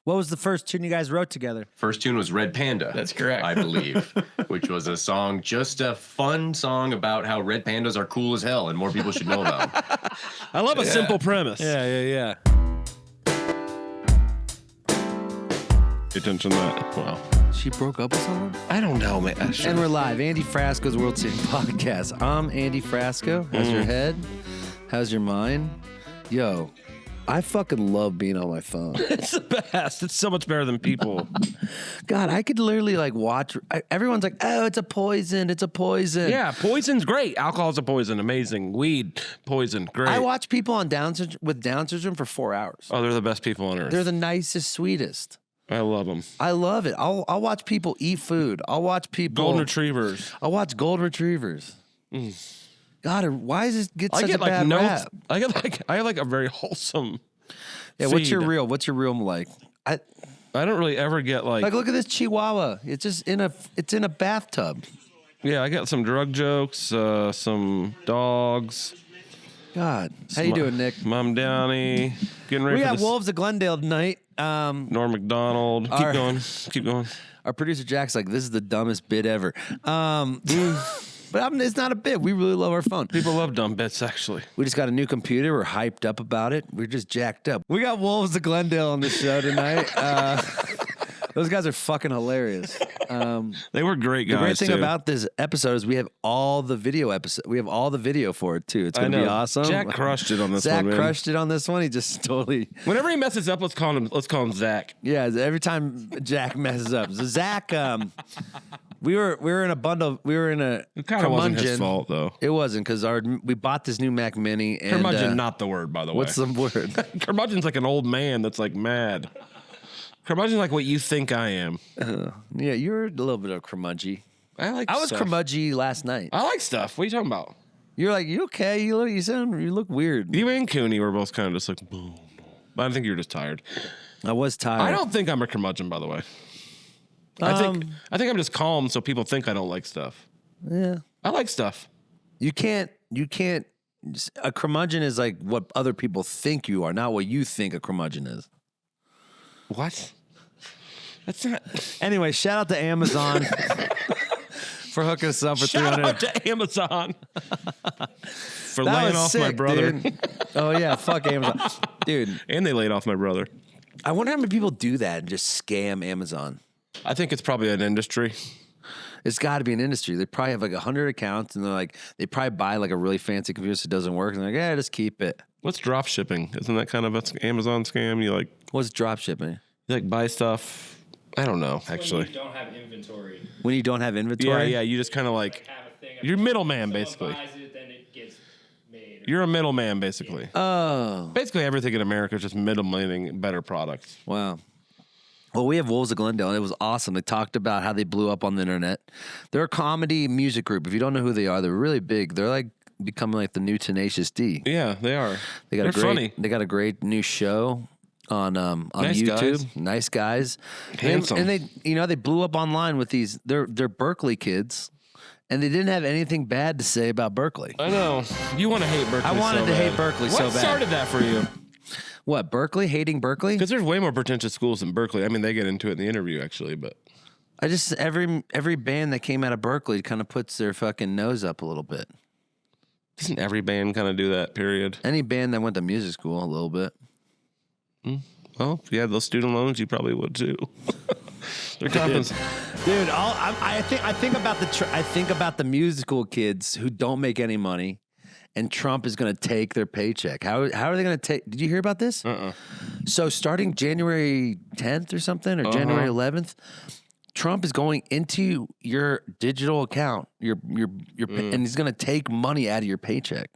What was the first tune you guys wrote together? First tune was Red Panda. That's correct. I believe, which was a song, just a fun song about how red pandas are cool as hell and more people should know about them. I love a simple premise. Yeah. Pay attention to that. Wow. She broke up with someone? I don't know, man. And we're live. Andy Frasco's World City Podcast. I'm Andy Frasco. How's your head? How's your mind? Yo, I fucking love being on my phone. It's the best. It's so much better than people. God, I could literally like watch. Everyone's like, oh, it's a poison. It's a poison. Yeah, poison's great. Alcohol's a poison. Amazing. Weed, poison, great. I watch people on with Down syndrome for 4 hours. Oh, they're the best people on earth. They're the nicest, sweetest. I love them. I love it. I'll watch people eat food. I'll watch people. Golden retrievers. I'll watch golden retrievers. God, why does it get such a bad rap? I have like a very wholesome. Yeah, feed. What's your real like? I don't really ever get like look at this Chihuahua. It's just in a bathtub. Yeah, I got some drug jokes, some dogs. God, how you doing, Nick? Mom Downey, getting ready. We for got this. Wolves of Glendale tonight. Norm Macdonald. Keep going. Our producer Jack's like, this is the dumbest bit ever. But it's not a bit. We really love our phone. People love dumb bits, actually. We just got a new computer. We're hyped up about it. We're just jacked up. We got Wolves of Glendale on the show tonight. Those guys are fucking hilarious. They were great guys. The great thing too. about this episode is we have all the video for it too. It's gonna be awesome. Jack crushed it on this Zach one. Zach crushed it on this one. He just totally. Whenever he messes up, let's call him Zach. Yeah, every time Jack messes up. So Zach, we were in a bundle. We were in a. It kind of wasn't his fault though. It wasn't because we bought this new Mac Mini. And, curmudgeon, not the word, by the way. What's the word? Curmudgeon's like an old man that's like mad. Curmudgeon's like what you think I am. Yeah, you're a little bit of curmudgeon. I was curmudgeon last night. I like stuff. What are you talking about? You're like, you okay? You look weird. You and Cooney were both kind of just like, boom. But I think you were just tired. I was tired. I don't think I'm a curmudgeon, by the way. I think I'm just calm, so people think I don't like stuff. Yeah, I like stuff. You can't. A curmudgeon is like what other people think you are, not what you think a curmudgeon is. What? That's not. Anyway, shout out to Amazon for hooking us up for $300. Shout out to Amazon for laying off my brother. Dude. Oh yeah, fuck Amazon, dude. And they laid off my brother. I wonder how many people do that and just scam Amazon. I think it's probably an industry. It's got to be an industry. They probably have like 100 accounts, and they probably buy like a really fancy computer so it doesn't work, and they're like, yeah, just keep it. What's drop shipping? Isn't that kind of an Amazon scam? You like what's drop shipping? You like buy stuff. I don't know, actually. When you don't have inventory. When you don't have inventory? Yeah. You just kind of like you're middleman, basically. Buys it, then it gets made. You're a middleman, basically. Oh. Basically, everything in America is just middlemaning better products. Wow. Well, we have Wolves of Glendale, and it was awesome. They talked about how they blew up on the internet. They're a comedy music group. If you don't know who they are, they're really big. They're like becoming like the new Tenacious D. Yeah, they are. They're funny. They got a great new show on nice YouTube. Guys. Nice guys. Handsome. And they blew up online with these. They're Berklee kids. And they didn't have anything bad to say about Berklee. I know. You want to hate Berklee. I wanted to hate Berklee so bad. What started that for you? What, Berklee? Hating Berklee? Because there's way more pretentious schools than Berklee. I mean, they get into it in the interview, actually, but... I just, every band that came out of Berklee kind of puts their fucking nose up a little bit. Doesn't every band kind of do that, period? Any band that went to music school a little bit. Well, if you had those student loans, you probably would too. They're compensating. Dude, I think about the musical kids who don't make any money, and Trump is going to take their paycheck. How are they going to take? Did you hear about this? So starting January 10th or something, or January 11th, Trump is going into your digital account, and he's going to take money out of your paycheck.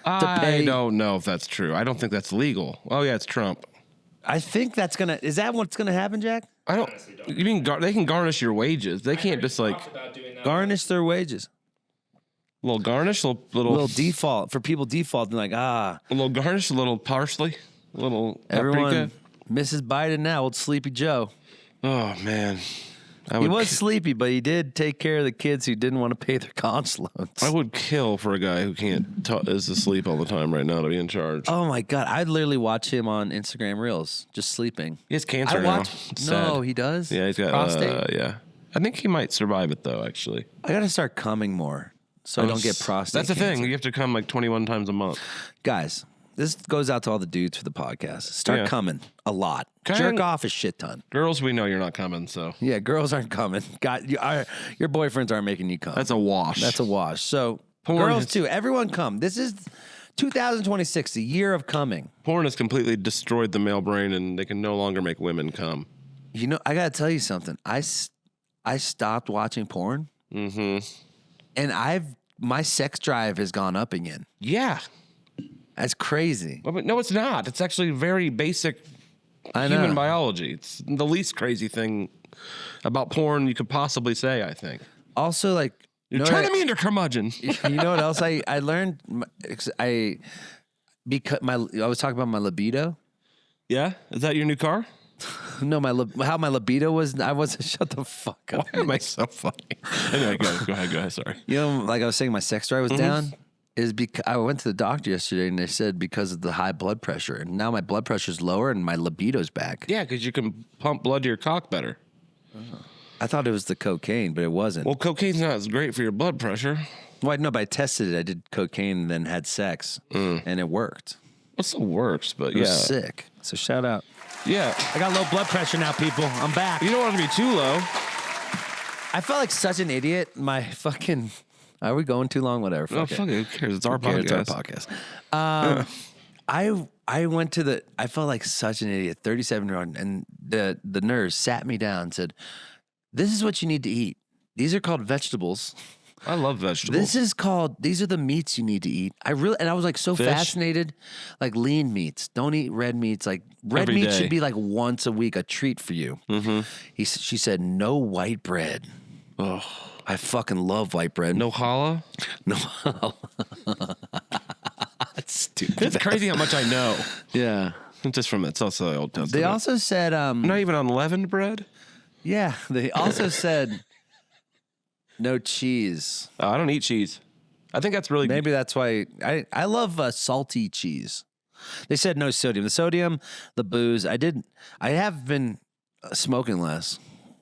I don't know if that's true. I don't think that's legal. Oh yeah, it's Trump. I think that's gonna. Is that what's gonna happen, Jack? I don't. You mean they can garnish your wages? They can't just like garnish their wages. Little garnish, little default for people defaulting like a little garnish, a little parsley, a little everyone. paprika. Mrs. Biden now, old Sleepy Joe. Oh man, He was sleepy, but he did take care of the kids who didn't want to pay their college loans. I would kill for a guy who is asleep all the time right now to be in charge. Oh my God. I'd literally watch him on Instagram Reels, just sleeping. He has cancer now. No, he does? Yeah, he's got prostate. Yeah. I think he might survive it though, actually. I got to start coming more so I don't get prostate That's the cancer. thing. You have to come like 21 times a month. Guys, this goes out to all the dudes for the podcast. Start coming a lot. Jerk off a shit ton. Girls, we know you're not coming, so. Yeah, girls aren't coming. Your boyfriends aren't making you come. That's a wash. That's a wash. So girls too. Everyone come. This is 2026, the year of coming. Porn has completely destroyed the male brain, and they can no longer make women come. You know, I got to tell you something. I stopped watching porn. Mm-hmm. And my sex drive has gone up again. Yeah. That's crazy. But no, it's not. It's actually very basic I know. human biology. It's the least crazy thing about porn you could possibly say, I think. Also, like... You're turning me into curmudgeon. You know what else I learned? I was talking about my libido. Yeah? Is that your new car? No, how my libido was. I wasn't. Shut the fuck up. Why am I so funny? Anyway, go ahead. Sorry. You know, like I was saying, my sex drive was down. Is because I went to the doctor yesterday and they said because of the high blood pressure, and now my blood pressure's lower and my libido's back. Yeah, because you can pump blood to your cock better. I thought it was the cocaine, but it wasn't. Well, cocaine's not as great for your blood pressure. Well, no, but I tested it. I did cocaine and then had sex, and it worked. It still works, but It was sick. So shout out. Yeah. I got low blood pressure now, people. I'm back. You don't want it to be too low. I felt like such an idiot. My fucking... Are we going too long? Whatever. No, fuck it. Who cares? It's our podcast. It's our podcast. I went to the... I felt like such an idiot. 37-year-old. And the nurse sat me down and said, this is what you need to eat. These are called vegetables. I love vegetables. These are the meats you need to eat. I was like so Fish? fascinated. Like lean meats. Don't eat red meats. Like red Every meat day. should be like once a week, a treat for you. Mm-hmm. She said, no white bread. Oh. I fucking love white bread. No challah? No. That's stupid. It's crazy how much I know. Yeah. Just from it's also the Old Testament. They also said, not even unleavened bread? yeah, they also said no cheese. Oh, I don't eat cheese. I think that's really Maybe that's why I love salty cheese. They said no sodium. The sodium, the booze. I have been smoking less.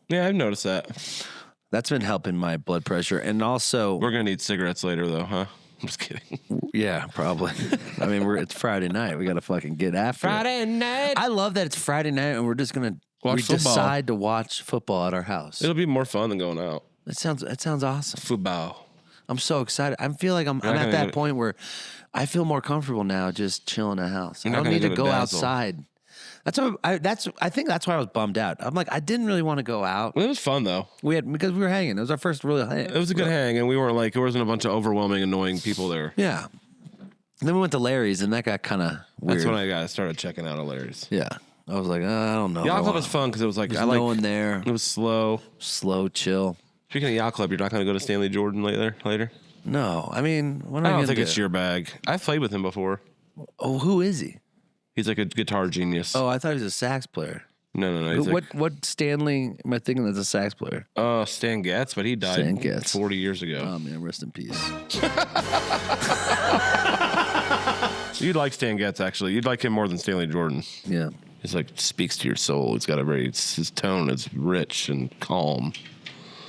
Yeah, I've noticed that. That's been helping my blood pressure. And also, We're going to need cigarettes later, though, huh? I'm just kidding. yeah, probably. I mean, it's Friday night. We got to fucking get after it. night. I love that it's Friday night and we're just going to football. decide to watch football at our house. It'll be more fun than going out. That sounds awesome. Football. I'm so excited. I feel like I'm at that point where I feel more comfortable now just chilling at the house. I You're not don't need gonna to go to go Dazzle. outside. I think that's why I was bummed out. I'm like, I didn't really want to go out. Well, it was fun, though. Because we were hanging. It was our first real hang. It was a good hang, and we weren't like, there wasn't a bunch of overwhelming, annoying people there. Yeah. And then we went to Larry's, and that got kind of weird. That's when I started checking out of Larry's. Yeah. I was like, I don't know. Yacht Club was fun because it was like, There's no one there. It was slow. Slow, chill. Speaking of Yacht Club, you're not going to go to Stanley Jordan later? No. I mean, what am I I don't going to think do? it's your bag. I've played with him before. Oh, who is he? He's like a guitar genius. Oh, I thought he was a sax player. No. He's What Stanley am I thinking that's a sax player? Stan Getz, but he died Stan Getz. 40 years ago. Oh, man, rest in peace. You'd like Stan Getz, actually. You'd like him more than Stanley Jordan. Yeah. He's like, speaks to your soul. He's got his tone is rich and calm.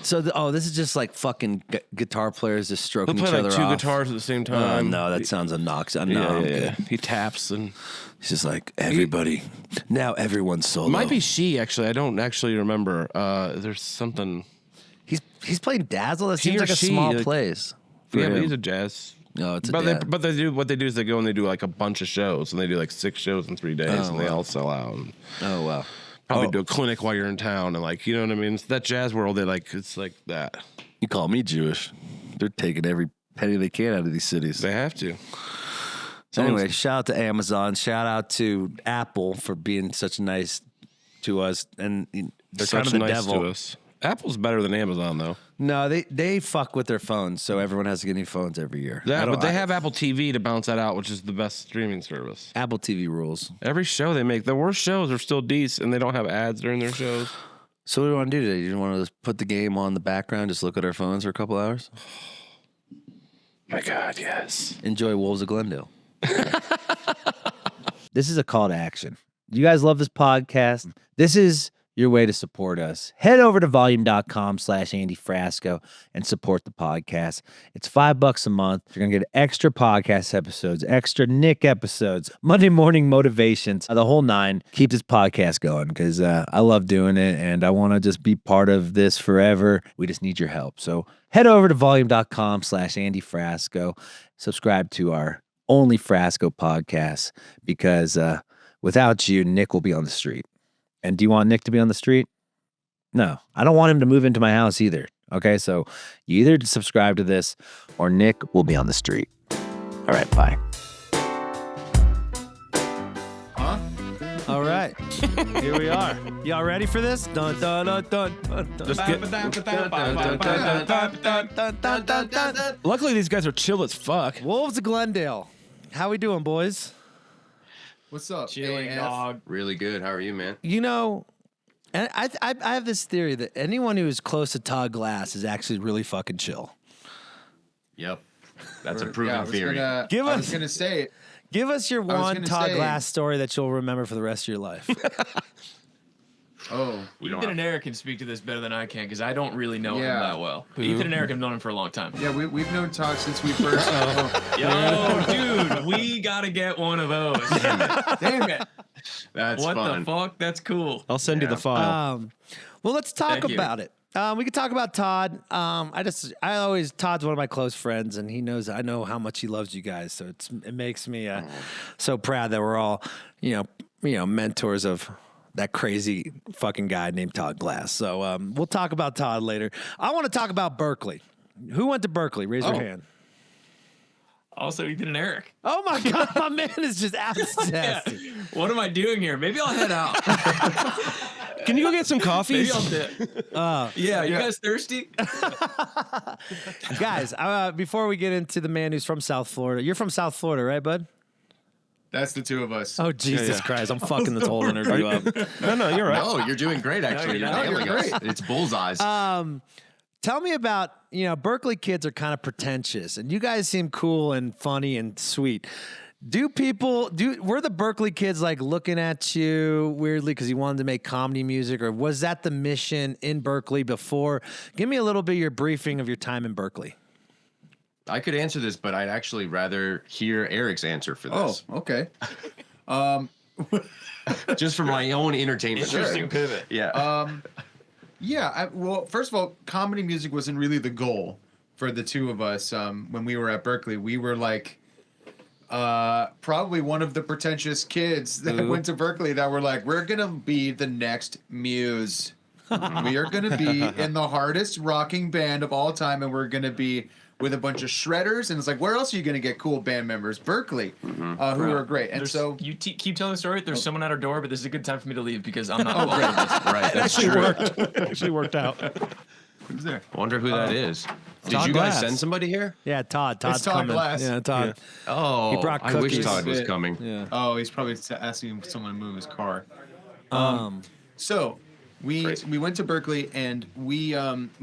So, this is just like fucking guitar players just He'll stroking each play other like two off. guitars at the same Oh, time. no, that sounds obnoxious. No, I'm good. He taps and... He's just like, everybody. Now everyone's solo. Might be she, actually. I don't actually remember. There's something... He's playing Dazzle? That He seems or like a she, small like- place. for Yeah, but him. he's a jazz... No, it's a But dad. what they do is they go and they do like a bunch of shows, and they do like 6 shows in 3 days, and they wow. all sell out. And Oh, wow. probably do a clinic while you're in town, and like, you know what I mean? It's that jazz world, it's like that. You call me Jewish. They're taking every penny they can out of these cities. They have to. Anyway, shout out to Amazon. Shout out to Apple for being such nice to us. And they're kind Such of the nice devil. to us. Apple's better than Amazon, though. No, they fuck with their phones, so everyone has to get new phones every year. Yeah, but they have Apple TV to bounce that out, which is the best streaming service. Apple TV rules. Every show they make, the worst shows are still decent, and they don't have ads during their shows. So what do you want to do today? You want to just put the game on the background, just look at our phones for a couple hours? My God, yes. Enjoy Wolves of Glendale. This is a call to action. You guys love this podcast? This is your way to support us. Head over to volume.com/Andy Frasco and support the podcast. It's $5 a month. You're going to get extra podcast episodes, extra Nick episodes, Monday morning motivations, the whole nine. Keep this podcast going because I love doing it and I want to just be part of this forever. We just need your help. So head over to volume.com/Andy Frasco. Subscribe to our only Frasco podcast because without you, Nick will be on the street. And do you want Nick to be on the street? No, I don't want him to move into my house either. Okay, so you either subscribe to this or Nick will be on the street. All right, bye. Huh? All right, here we are. Y'all ready for this? Dun, dun, dun, dun, dun, dun. Just get- Luckily, these guys are chill as fuck. Wolves of Glendale. How we doing, boys? What's up? Chilling, AF? dog. Really good. How are you, man? You know, and I have this theory that anyone who is close to Todd Glass is actually really fucking chill. Yep. That's a Yeah, proven I was theory. gonna- Give I us- was gonna say it. Give us your was one gonna Todd say- Glass story that you'll remember for the rest of your life. Oh, We Ethan don't and Eric can speak to this better than I can because I don't really know him Yeah. that well. Ethan and Eric have known him for a long time. yeah, we've known Todd since we first. Yo, dude, we gotta get one of those. Damn it! That's What fun. the fuck? That's cool. I'll send you the Yeah. file. Well, let's talk Thank you. about it. We could talk about Todd. Todd's one of my close friends, and I know how much he loves you guys. So it makes me so proud that we're all, mentors of that crazy fucking guy named Todd Glass. So we'll talk about Todd later. I want to talk about Berklee. Who went to Berklee? Raise your hand. Also, Ethan and Eric. Oh my God, my man is just obsessed. What am I doing here? Maybe I'll head out. Can you go get some coffee? Maybe I'll dip. Yeah, you guys thirsty? Guys, before we get into the man who's from South Florida, you're from South Florida, right, bud? That's the two of us. Oh, Jesus Christ. I'm fucking this whole interview up. No, you're right. No, you're doing great, actually. you're You're not. nailing You're us. great. It's bullseyes. Tell me about, Berklee kids are kind of pretentious, and you guys seem cool and funny and sweet. Were the Berklee kids like looking at you weirdly because you wanted to make comedy music, or was that the mission in Berklee before? Give me a little bit of your briefing of your time in Berklee. I could answer this, but I'd actually rather hear Eric's answer for Oh, this. okay. Just for my own entertainment. Interesting pivot. Yeah. Yeah. Well, first of all, comedy music wasn't really the goal for the two of us. When we were at Berklee, we were like probably one of the pretentious kids that went to Berklee that were like, we're gonna be the next Muse. We are gonna be in the hardest rocking band of all time, and we're gonna be with a bunch of shredders. And it's like, where else are you gonna get cool band members? Berklee, who are great. And so You keep telling the story. There's someone at our door, but this is a good time for me to leave because I'm not. Right. That's Actually true. worked. Actually worked out. who's there? I wonder who that is. Did Todd you guys Glass. send somebody here? Yeah, Todd. Todd's Todd coming. Glass. Yeah, Todd. Oh, He brought I wish cookies. Todd was coming. Yeah. Oh, he's probably asking someone to move his car. Um, So we went to Berklee, and we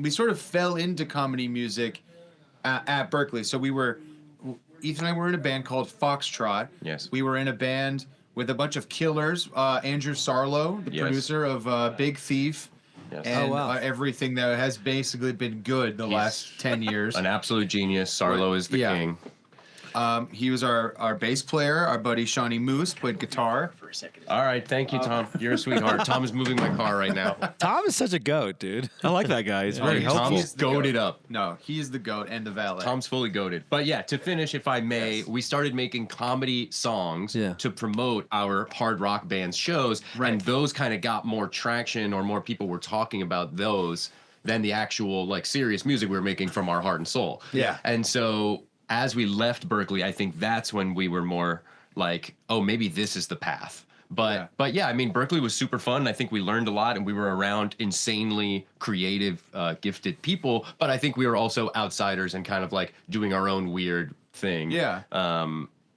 sort of fell into comedy music at Berklee. So Ethan and I were in a band called Foxtrot. Yes. We were in a band with a bunch of killers. Andrew Sarlo, the Yes. producer of Big Thief, Yes. and Oh, wow. everything that has basically been good the last 10 years. An absolute genius. Sarlo is the Yeah. king. He was our bass player. Our buddy Shawnee Moose played guitar. For a second. All right, thank you, Tom. You're a sweetheart. Tom is moving my car right now. Tom is such a goat, dude. I like that guy. He's very helpful. Tom's goaded up. No, he's the goat and the valet. Tom's fully goaded. But yeah, to finish, if I may, we started making comedy songs Yeah. to promote our hard rock band's shows. Right. And those kind of got more traction, or more people were talking about those than the actual like serious music we were making from our heart and soul. Yeah. And so as we left Berklee, I think that's when we were more like, oh, maybe this is the path. But yeah, I mean, Berklee was super fun. I think we learned a lot, and we were around insanely creative, gifted people. But I think we were also outsiders and kind of like doing our own weird thing. Yeah.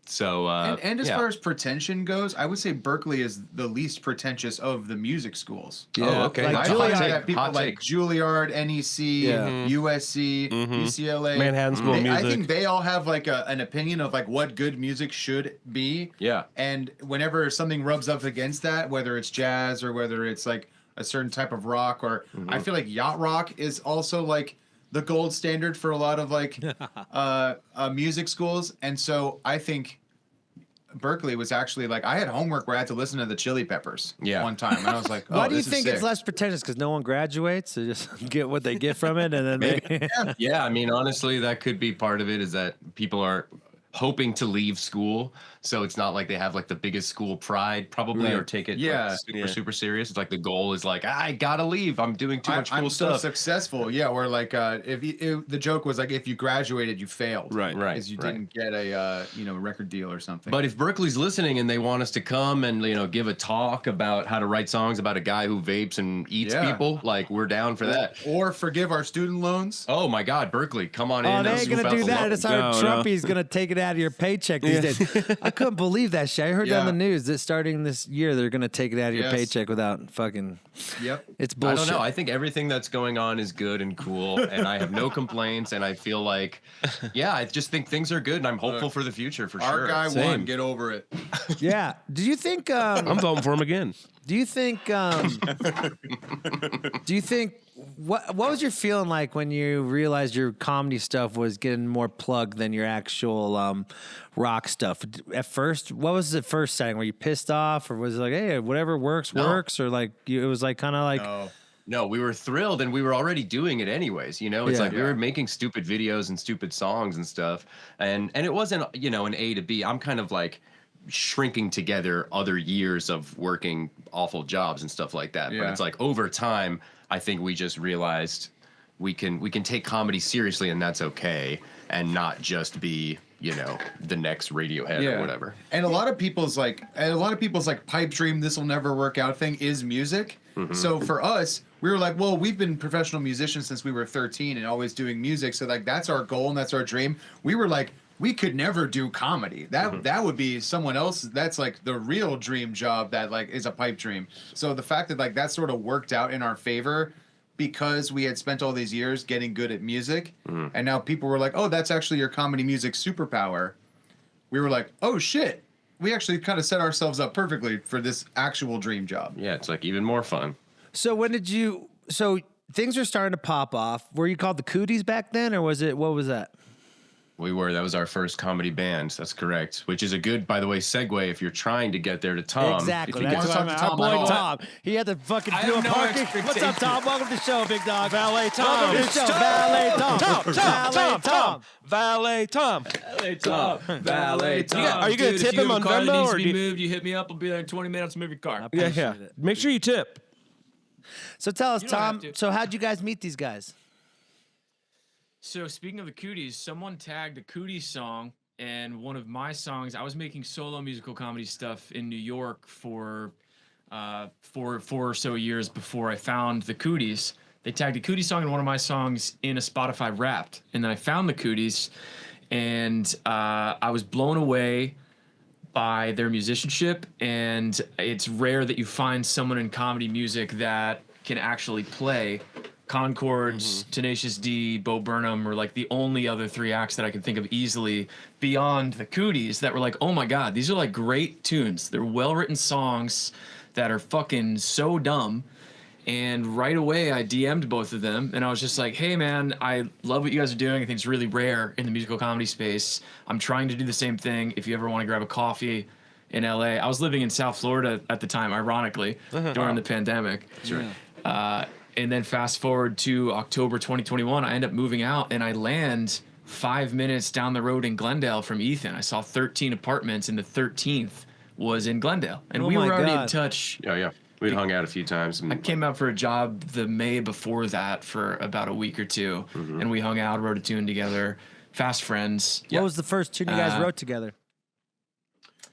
So and as far as pretension goes, I would say Berklee is the least pretentious of the music schools. Oh, okay. Like I Juilliard- find that people Hot like take. Juilliard, NEC, Yeah. USC, UCLA, Manhattan School of I Music. think they all have like an opinion of like what good music should be. Yeah. And whenever something rubs up against that, whether it's jazz or whether it's like a certain type of rock, or I feel like yacht rock is also like the gold standard for a lot of like music schools. And so I think Berklee was actually like, I had homework where I had to listen to the Chili Peppers one time, and I was like, oh, Why do you this is think it's sick. less pretentious? Because no one graduates, they just get what they get from it, and then they. Yeah, I mean, honestly, that could be part of it, is that people are hoping to leave school, so it's not like they have like the biggest school pride probably, or take it super serious. It's like the goal is like, I gotta leave, I'm doing too much cool I'm stuff. so successful. Yeah, where like if the joke was like, if you graduated, you failed, Right. because you didn't get a record deal or something. But if Berklee's listening and they want us to come and give a talk about how to write songs about a guy who vapes and eats people, like, we're down for that. Or forgive our student loans. Oh my God, Berklee, come on in. Oh, they and ain't swoop gonna out do the that. loan. It's how Trumpy's gonna take it out of your paycheck these days. I couldn't believe that shit. I heard that on the news that starting this year they're gonna take it out of your paycheck without fucking. Yep. It's I bullshit. don't know. I think everything that's going on is good and cool, and I have no complaints. And I feel like, I just think things are good, and I'm hopeful for the future for Our sure. guy Same. won. Get over it. Yeah. Do you think? I'm voting for him again. Do you think? Do you think? What was your feeling like when you realized your comedy stuff was getting more plugged than your actual rock stuff? At first, what was the first setting? Were you pissed off, or was it like, hey, whatever works, or like it was like kind of like. No, we were thrilled, and we were already doing it anyways. It's like we were making stupid videos and stupid songs and stuff, and it wasn't an A to B. I'm kind of like shrinking together other years of working awful jobs and stuff like that. But it's like over time, I think we just realized we can take comedy seriously, and that's okay, and not just be the next Radiohead or whatever. And a lot of people's like pipe dream, this will never work out thing is music. So for us, we were like, well, we've been professional musicians since we were 13 and always doing music. So like that's our goal and that's our dream. We were like, we could never do comedy. That would be someone else. That's like the real dream job that like is a pipe dream. So the fact that like that sort of worked out in our favor because we had spent all these years getting good at music, and now people were like, oh, that's actually your comedy music superpower. We were like, oh shit, we actually kind of set ourselves up perfectly for this actual dream job. Yeah, it's like even more fun. So when did you? So things are starting to pop off. Were you called the Cooties back then, or was it? What was that? We were. That was our first comedy band. That's correct. Which is a good, by the way, segue if you're trying to get there to Tom. Exactly. If you That's want what to I'm talk to Our boy Tom, Tom. He had to fucking I do a have no parking. What's up, expectations. Tom? Welcome to the show, big dog. Valet Tom. Welcome to the show, Valet Tom. Valet Tom. Valet Tom. Valet Tom. Valet Tom. Are you gonna Dude, tip if you him have on a car that Venmo, needs or to do be you- moved, you hit me up. I'll be there in 20 minutes to move your car. Yeah. Appreciate it. Make sure you tip. So tell us, You don't Tom. have to. So how'd you guys meet these guys? So speaking of the Cooties, someone tagged a Cooties song, and one of my songs. I was making solo musical comedy stuff in New York for 4 or so years before I found the Cooties. They tagged a Cooties song in one of my songs in a Spotify Wrapped, and then I found the Cooties, and I was blown away by their musicianship. And it's rare that you find someone in comedy music that can actually play. Concords, Tenacious D, Bo Burnham were like the only other 3 acts that I can think of easily beyond the Cooties that were like, oh my God, these are like great tunes. They're well-written songs that are fucking so dumb. And right away I DM'd both of them and I was just like, hey man, I love what you guys are doing. I think it's really rare in the musical comedy space. I'm trying to do the same thing. If you ever want to grab a coffee in LA. I was living in South Florida at the time, ironically, during the pandemic. Sure. And then fast forward to October 2021, I end up moving out and I land 5 minutes down the road in Glendale from Ethan. I saw 13 apartments and the 13th was in Glendale. And Oh we my were already in God. touch. Yeah. We'd hung out a few times. And I came out for a job the May before that for about a week or two. And we hung out, wrote a tune together, fast friends. What was the first tune you guys wrote together?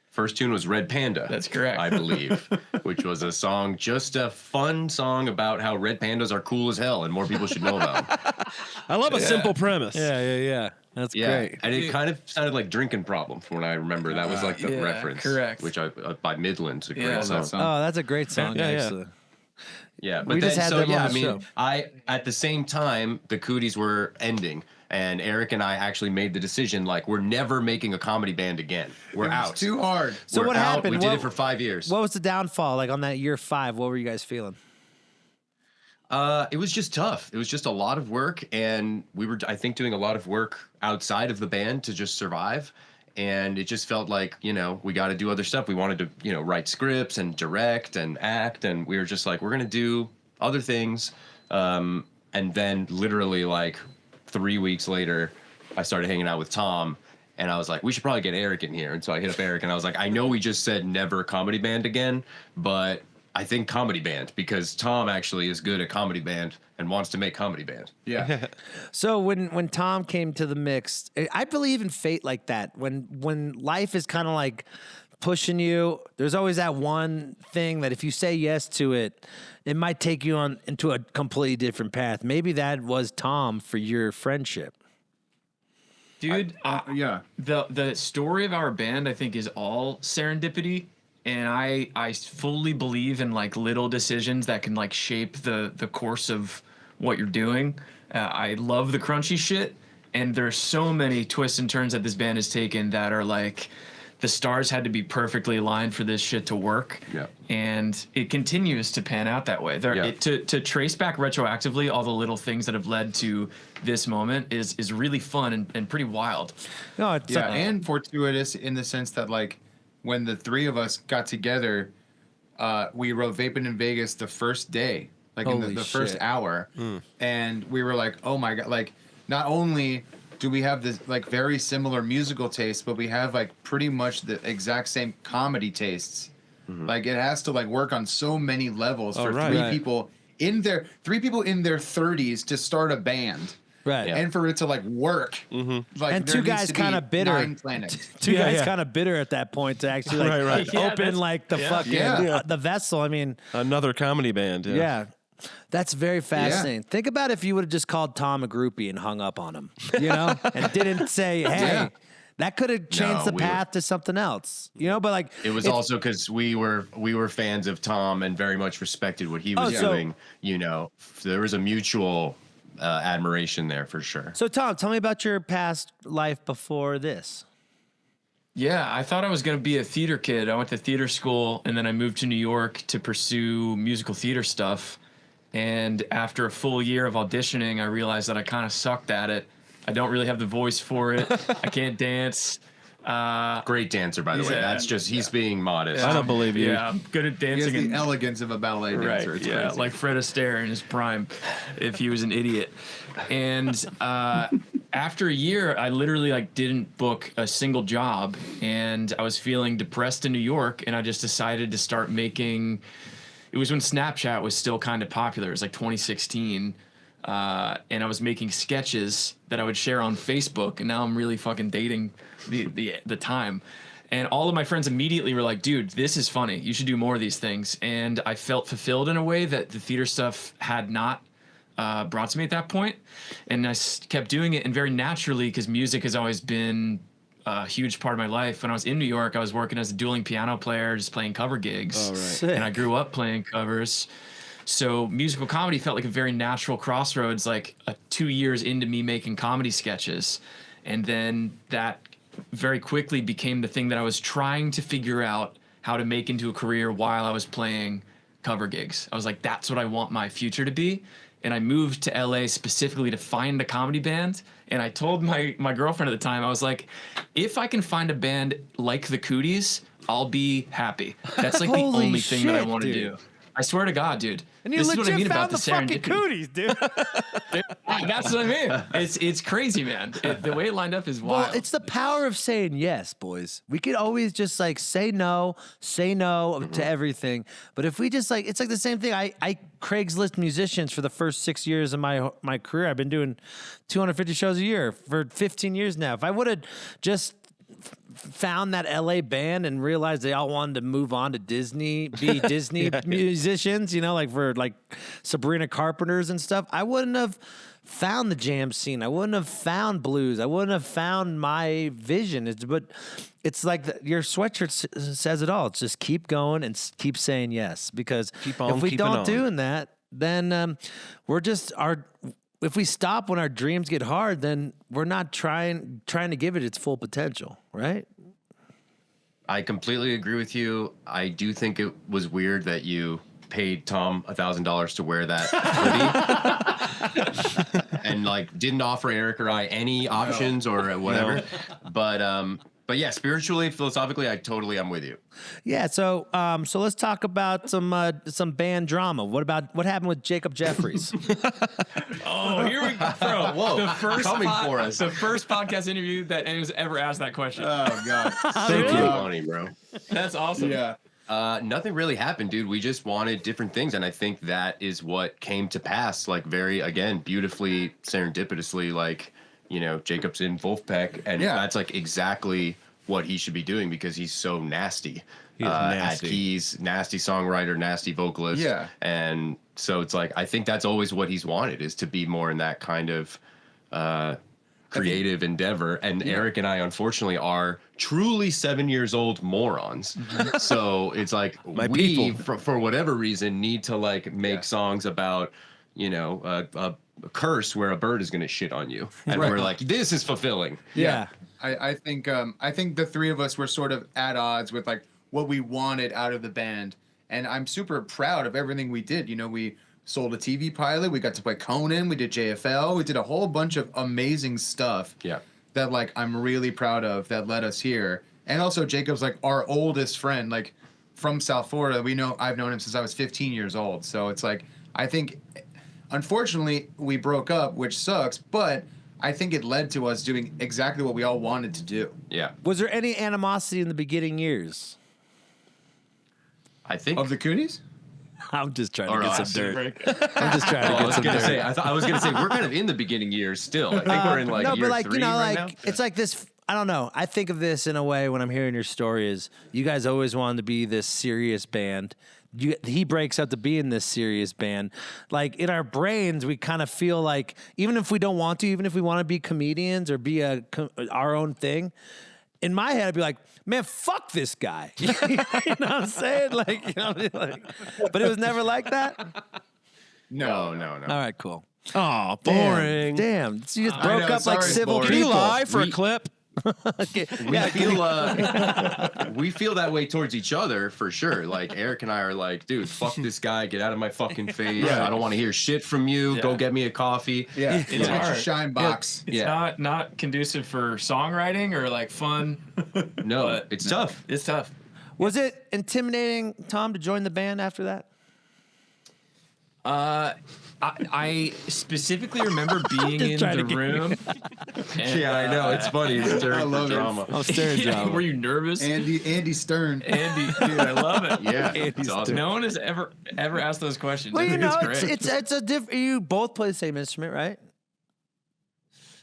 First tune was Red Panda. That's correct. I believe, which was a song, just a fun song about how red pandas are cool as hell and more people should know about them. I love a simple premise. Yeah. That's Yeah, great. and it kind of sounded like Drinking Problem from what I remember. That was like the Yeah, reference, correct. which by Midland's a great Yeah. song. Oh, that's a great song, Yeah, yeah. actually. Yeah, but We then, just had so them yeah, on I the mean, show. I at the same time the Cooties were ending, and Eric and I actually made the decision like we're never making a comedy band again. We're It was out. too hard. So We're what out. happened? We did What- it for 5 years. What was the downfall? Like on that year 5, what were you guys feeling? It was just tough. It was just a lot of work, and we were, I think, doing a lot of work outside of the band to just survive. And it just felt like, we got to do other stuff. We wanted to, write scripts and direct and act, and we were just like, we're gonna do other things. And then, literally, like 3 weeks later, I started hanging out with Tom, and I was like, we should probably get Eric in here. And so I hit up Eric, and I was like, I know we just said never comedy band again, but I think comedy band, because Tom actually is good at comedy band and wants to make comedy band. Yeah. So when Tom came to the mix, I believe in fate like that. When life is kind of like pushing you, there's always that one thing that if you say yes to it, it might take you on into a completely different path. Maybe that was Tom for your friendship. Dude, Yeah. the story of our band, I think, is all serendipity. And I fully believe in like little decisions that can like shape the course of what you're doing. I love the crunchy shit, and there's so many twists and turns that this band has taken that are like the stars had to be perfectly aligned for this shit to work. Yeah. And it continues to pan out that way. Yeah. To trace back retroactively all the little things that have led to this moment is really fun and pretty wild. No, it's Yeah, and fortuitous in the sense that like when the three of us got together, we wrote Vaping in Vegas the first day, like in Holy the first shit. hour, and we were like, oh my god, like not only do we have this like very similar musical taste, but we have like pretty much the exact same comedy tastes. Like it has to like work on so many levels for right. three Right. people in their 30s to start a band. right. Yeah. And for it to like work, like And there two needs guys to be kind of bitter. 9 planets. Two Yeah, guys yeah. kind of bitter at that point to actually like Right. Yeah, open that's- like the yeah. fucking Yeah. the vessel. I mean, Another comedy band. yeah. That's very fascinating. Think about if you would have just called Tom a groupie and hung up on him, and didn't say, "Hey, Yeah. that could have changed the No, we were- path to something else." But like It was if- also because we were fans of Tom and very much respected what he was so- doing. There was a mutual admiration there for sure. So Tom, tell me about your past life before this. Yeah, I thought I was going to be a theater kid. I went to theater school, and then I moved to New York to pursue musical theater stuff. And after a full year of auditioning, I realized that I kind of sucked at it. I don't really have the voice for it. I can't dance. Great dancer, by the way. Yeah. That's just he's being modest. I don't believe you. Yeah, I'm good at He has dancing. the elegance of a ballet dancer. Right. It's Yeah, crazy. like Fred Astaire in his prime, if he was an idiot. And after a year, I literally like didn't book a single job, and I was feeling depressed in New York, and I just decided to start making. It was when Snapchat was still kind of popular. It was like 2016. And I was making sketches that I would share on Facebook, and now I'm really fucking dating the time. And all of my friends immediately were like, dude, this is funny. You should do more of these things. And I felt fulfilled in a way that the theater stuff had not brought to me at that point. And I kept doing it, and very naturally, because music has always been a huge part of my life. When I was in New York, I was working as a dueling piano player, just playing cover gigs. Sick. And I grew up playing covers. So musical comedy felt like a very natural crossroads, like 2 years into me making comedy sketches. And then that very quickly became the thing that I was trying to figure out how to make into a career while I was playing cover gigs. I was like, that's what I want my future to be. And I moved to LA specifically to find a comedy band. And I told my girlfriend at the time, I was like, if I can find a band like the Cooties, I'll be happy. That's like the Holy only thing that I shit, want to dude. do. I swear to God, dude. And you this is legit what I mean found about the fucking serendipity. cooties, dude. That's what I mean. It's crazy, man. The way it lined up is wild. Well, it's the power of saying yes, boys. We could always just like say no to everything. But if we just like, it's like the same thing. I Craigslist musicians for the first 6 years of my career. I've been doing 250 shows a year for 15 years now. If I would have just found that LA band and realized they all wanted to move on to Disney, be Disney musicians, you know, like for like Sabrina Carpenter's and stuff, I wouldn't have found the jam scene. I wouldn't have found blues. I wouldn't have found my vision. But it's like your sweatshirt says it all. It's just keep going and keep saying yes. Because if we don't doing that, then if we stop when our dreams get hard, then we're not trying to give it its full potential, right? I completely agree with you. I do think it was weird that you paid Tom $1,000 to wear that hoodie and like didn't offer Eric or I any options or whatever. No. But yeah, spiritually, philosophically, I totally am with you. Yeah, so let's talk about some band drama. What happened with Jacob Jeffries? Oh, here we go, bro. Whoa, the first for us. The first podcast interview that anyone's ever asked that question. Oh God, Thank you, funny, bro. That's awesome. Yeah. Nothing really happened, dude. We just wanted different things, and I think that is what came to pass. Like very, again, beautifully, serendipitously. Like, you know, Jacob's in Wolfpack, and that's like exactly what he should be doing because he's so nasty. He's nasty. At keys, nasty songwriter, nasty vocalist. Yeah. And so it's like I think that's always what he's wanted is to be more in that kind of creative endeavor. And Eric and I, unfortunately, are truly 7 years old morons. So it's like for whatever reason, need to like make songs about, you know, a curse where a bird is going to shit on you. And we're like, this is fulfilling. Yeah. I think the three of us were sort of at odds with like what we wanted out of the band. And I'm super proud of everything we did. You know, we sold a TV pilot. We got to play Conan. We did JFL. We did a whole bunch of amazing stuff. Yeah. That like I'm really proud of that led us here. And also Jacob's like our oldest friend, like from South Florida. I've known him since I was 15 years old. So it's like I think unfortunately we broke up, which sucks, but I think it led to us doing exactly what we all wanted to do. Yeah. Was there any animosity in the beginning years? I think Of the Coonies? I'm just trying to get some dirt. Break. I'm just trying to get some dirt. I was gonna say we're kind of in the beginning years still. I think we're in like no, year but like 3 you know, right like now. it's like this. I don't know. I think of this in a way when I'm hearing your story is you guys always wanted to be this serious band. He breaks out to be in this serious band. Like in our brains, we kind of feel like even if we don't want to, even if we want to be comedians or be our own thing, in my head I'd be like, man, fuck this guy. You know what I'm saying? Like, you know, like, but it was never like that. No. All right, cool. Oh, boring. Damn. So you just broke know, up like sorry, civil boring. Can you people. lie for a clip? Okay. We feel that way towards each other for sure. Like Eric and I are like, dude, fuck this guy, get out of my fucking face. I don't want to hear shit from you. Go get me a coffee. Yeah. It's Get your hard. shine box. It's not conducive for songwriting or like fun. No, But it's tough. It's tough. Was it intimidating, Tom, to join the band after that? I specifically remember being in the room. And, Yeah, I know. It's funny. It's I love it. drama. Oh, staring drama. Were you nervous? Andy Stern. Andy, dude, I love it. Yeah, it's awesome. No one has ever asked those questions. Well, I you think know, it's great. it's a different. You both play the same instrument, right?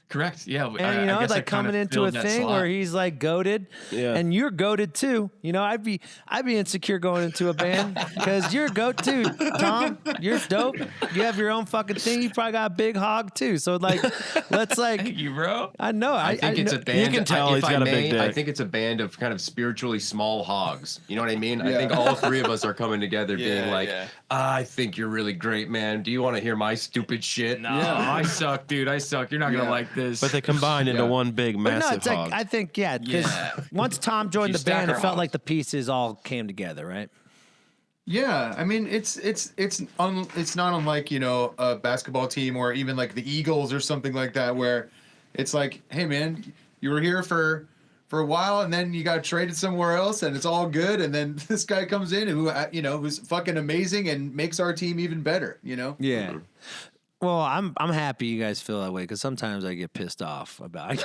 Correct. Yeah. And you know, it's like coming into a thing where he's like goated, and you're goated too. You know, I'd be insecure going into a band because you're a goat too, Tom. You're dope. You have your own fucking thing. You probably got a big hog too. So like, let's like. Thank you, bro. I know. I think it's a band. You can tell if he's got a big dick. I think it's a band of kind of spiritually small hogs. You know what I mean? I think all three of us are coming together, being like, I think you're really great, man. Do you want to hear my stupid shit? No, I suck, dude. I suck. You're not gonna like this. But they combine into one big But massive no, it's hog. like I think because once Tom joined the band, it felt like the pieces all came together, right? Yeah, I mean it's not unlike, you know, a basketball team or even like the Eagles or something like that where it's like, hey man, you were here for a while and then you got traded somewhere else and it's all good and then this guy comes in who, you know, who's fucking amazing and makes our team even better, you know? Yeah. Well, I'm happy you guys feel that way because sometimes I get pissed off about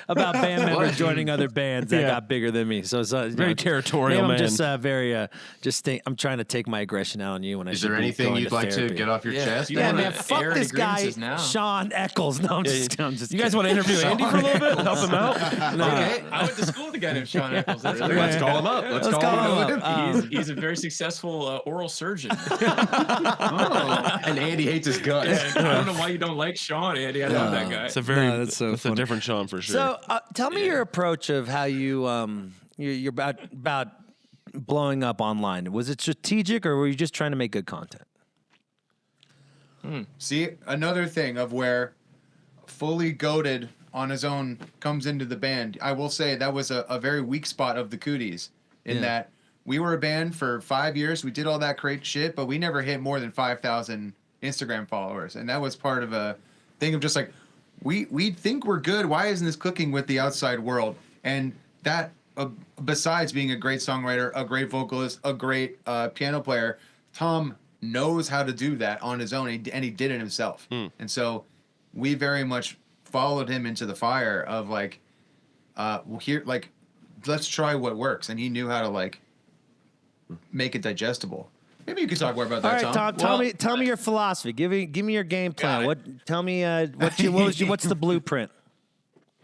about band members joining other bands that got bigger than me. So it's Very territorial, maybe I'm man. just just think I'm trying to take my aggression out on you when I Is should there be anything going you'd like therapy. to get off your chest? You Yeah, wanna man, fuck air this guy, grievances now. Sean Eccles. No, I'm just You guys want to interview Andy for a little bit? Help him out? No. Okay, I went to school with a guy named Sean Eccles. That's great. Let's call him up. Let's call him up. He's a very successful oral surgeon. And Andy hates his guts. I don't know why you don't like Sean, Andy. I love that guy. It's a very, that's so it's a funny. different Sean for sure. So tell me your approach of how you're about blowing up online. Was it strategic or were you just trying to make good content? See, another thing of where fully goated on his own comes into the band. I will say that was a very weak spot of the Cooties in that we were a band for 5 years. We did all that great shit, but we never hit more than 5,000 Instagram followers. And that was part of a thing of just like, we think we're good. Why isn't this clicking with the outside world? And that, besides being a great songwriter, a great vocalist, a great piano player, Tom knows how to do that on his own, and he did it himself. And so we very much followed him into the fire of like, let's try what works. And he knew how to like make it digestible. Maybe you could talk more about All that, right, Tom. Tell me your philosophy. Give me your game plan. Tell me what's the blueprint?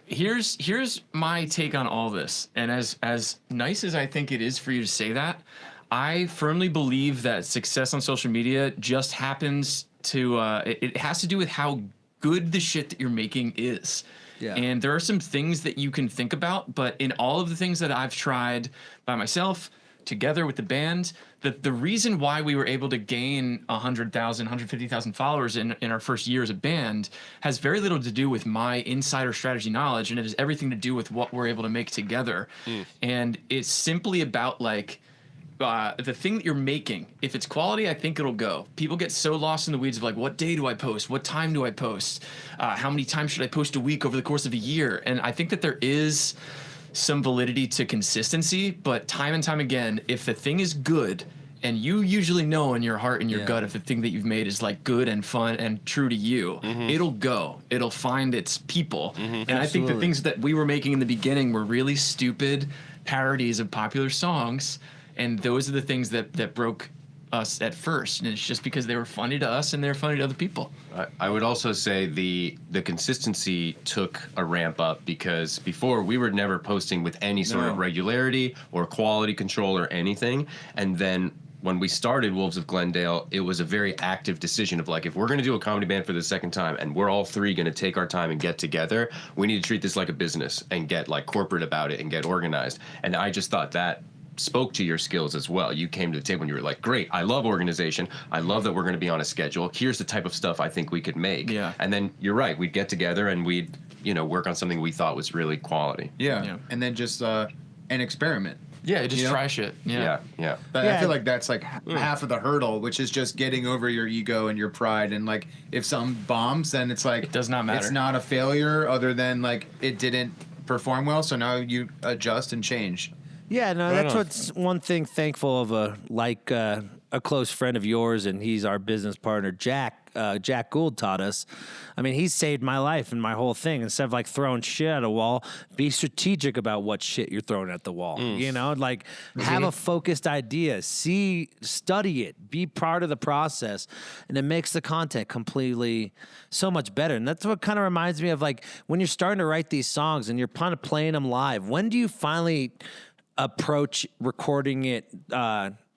Here's my take on all this. And as nice as I think it is for you to say that, I firmly believe that success on social media just happens to it has to do with how good the shit that you're making is. Yeah. And there are some things that you can think about, but in all of the things that I've tried by myself, together with the band, the reason why we were able to gain 100,000, 150,000 followers in our first year as a band has very little to do with my insider strategy knowledge, and it has everything to do with what we're able to make together. And it's simply about like the thing that you're making. If it's quality, I think it'll go. People get so lost in the weeds of like, what day do I post? What time do I post? How many times should I post a week over the course of a year? And I think that there is some validity to consistency, but time and time again, if the thing is good, and you usually know in your heart and your gut if the thing that you've made is like good and fun and true to you, it'll go. It'll find its people. And I think the things that we were making in the beginning were really stupid parodies of popular songs, and those are the things that broke us at first, and it's just because they were funny to us and they're funny to other people. I would also say the consistency took a ramp up because before we were never posting with any sort of regularity or quality control or anything, and then when we started Wolves of Glendale, it was a very active decision of like, if we're going to do a comedy band for the second time and we're all three going to take our time and get together, we need to treat this like a business and get like corporate about it and get organized. And I just thought that spoke to your skills as well. You came to the table and you were like, great, I love organization. I love that we're going to be on a schedule. Here's the type of stuff I think we could make. Yeah. And then you're right, we'd get together and we'd, work on something we thought was really quality. Yeah. And then just an experiment. Yeah, just try shit. Yeah. But I feel like that's like half of the hurdle, which is just getting over your ego and your pride. And like, if something bombs, then it's like, It does not matter. It's not a failure other than like it didn't perform well. So now you adjust and change. Yeah, no, that's what's one thing thankful of a close friend of yours, and he's our business partner, Jack Gould taught us. I mean, he saved my life and my whole thing. Instead of like throwing shit at a wall, be strategic about what shit you're throwing at the wall. Like have a focused idea, study it, be part of the process, and it makes the content completely so much better. And that's what kind of reminds me of like when you're starting to write these songs and you're kind of playing them live. When do you finally approach recording it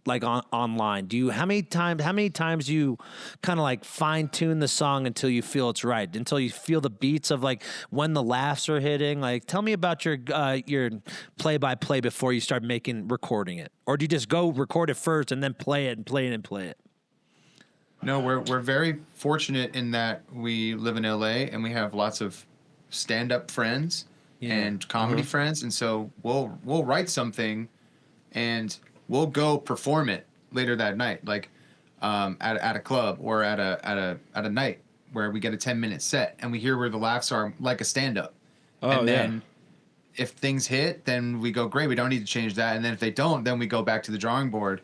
like online? How many times you kind of like fine tune the song until you feel it's right, until you feel the beats of like when the laughs are hitting? Like, tell me about your play by play before you start recording it, or do you just go record it first and then play it and play it and play it? No, we're very fortunate in that we live in LA and we have lots of stand-up friends and comedy friends, and so we'll write something and we'll go perform it later that night, like at a club or at a night where we get a 10-minute set and we hear where the laughs are, like a stand-up. And then if things hit, then we go, great, we don't need to change that. And then if they don't, then we go back to the drawing board.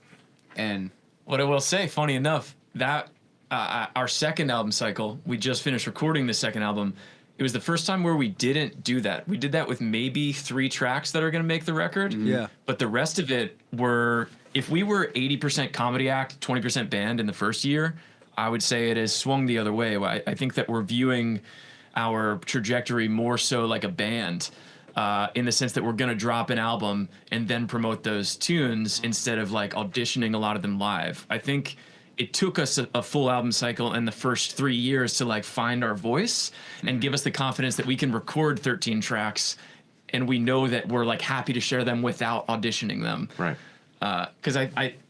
And what I will say, funny enough, that our second album cycle, we just finished recording the second album. It was the first time where we didn't do that. We did that with maybe 3 tracks that are going to make the record. Yeah. But the rest of it were, if we were 80% comedy act, 20% band in the first year, I would say it has swung the other way. I think that we're viewing our trajectory more so like a band, in the sense that we're going to drop an album and then promote those tunes instead of like auditioning a lot of them live. I think it took us a full album cycle in the first 3 years to like find our voice and give us the confidence that we can record 13 tracks and we know that we're like happy to share them without auditioning them. Right. Because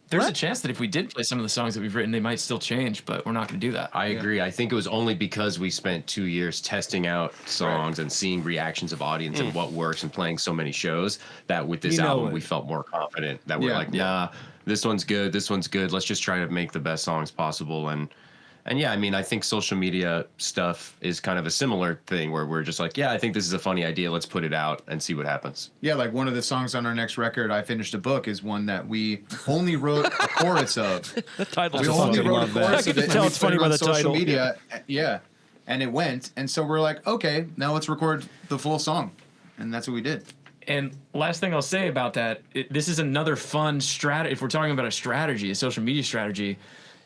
there's a chance that if we did play some of the songs that we've written, they might still change, but we're not going to do that. I agree. I think it was only because we spent 2 years testing out songs and seeing reactions of audience and what works and playing so many shows that with this album we felt more confident that we're like, nah, this one's good. This one's good. Let's just try to make the best songs possible. And yeah, I mean, I think social media stuff is kind of a similar thing where we're just like, yeah, I think this is a funny idea. Let's put it out and see what happens. Yeah, like one of the songs on our next record, I Finished a Book, is one that we only wrote a chorus of. The title. We only wrote a chorus of it. Tell it's funny by the social title. media. Yeah, and it went. And so we're like, okay, now let's record the full song. And that's what we did. And last thing I'll say about that, this is another fun strategy. If we're talking about a strategy, a social media strategy,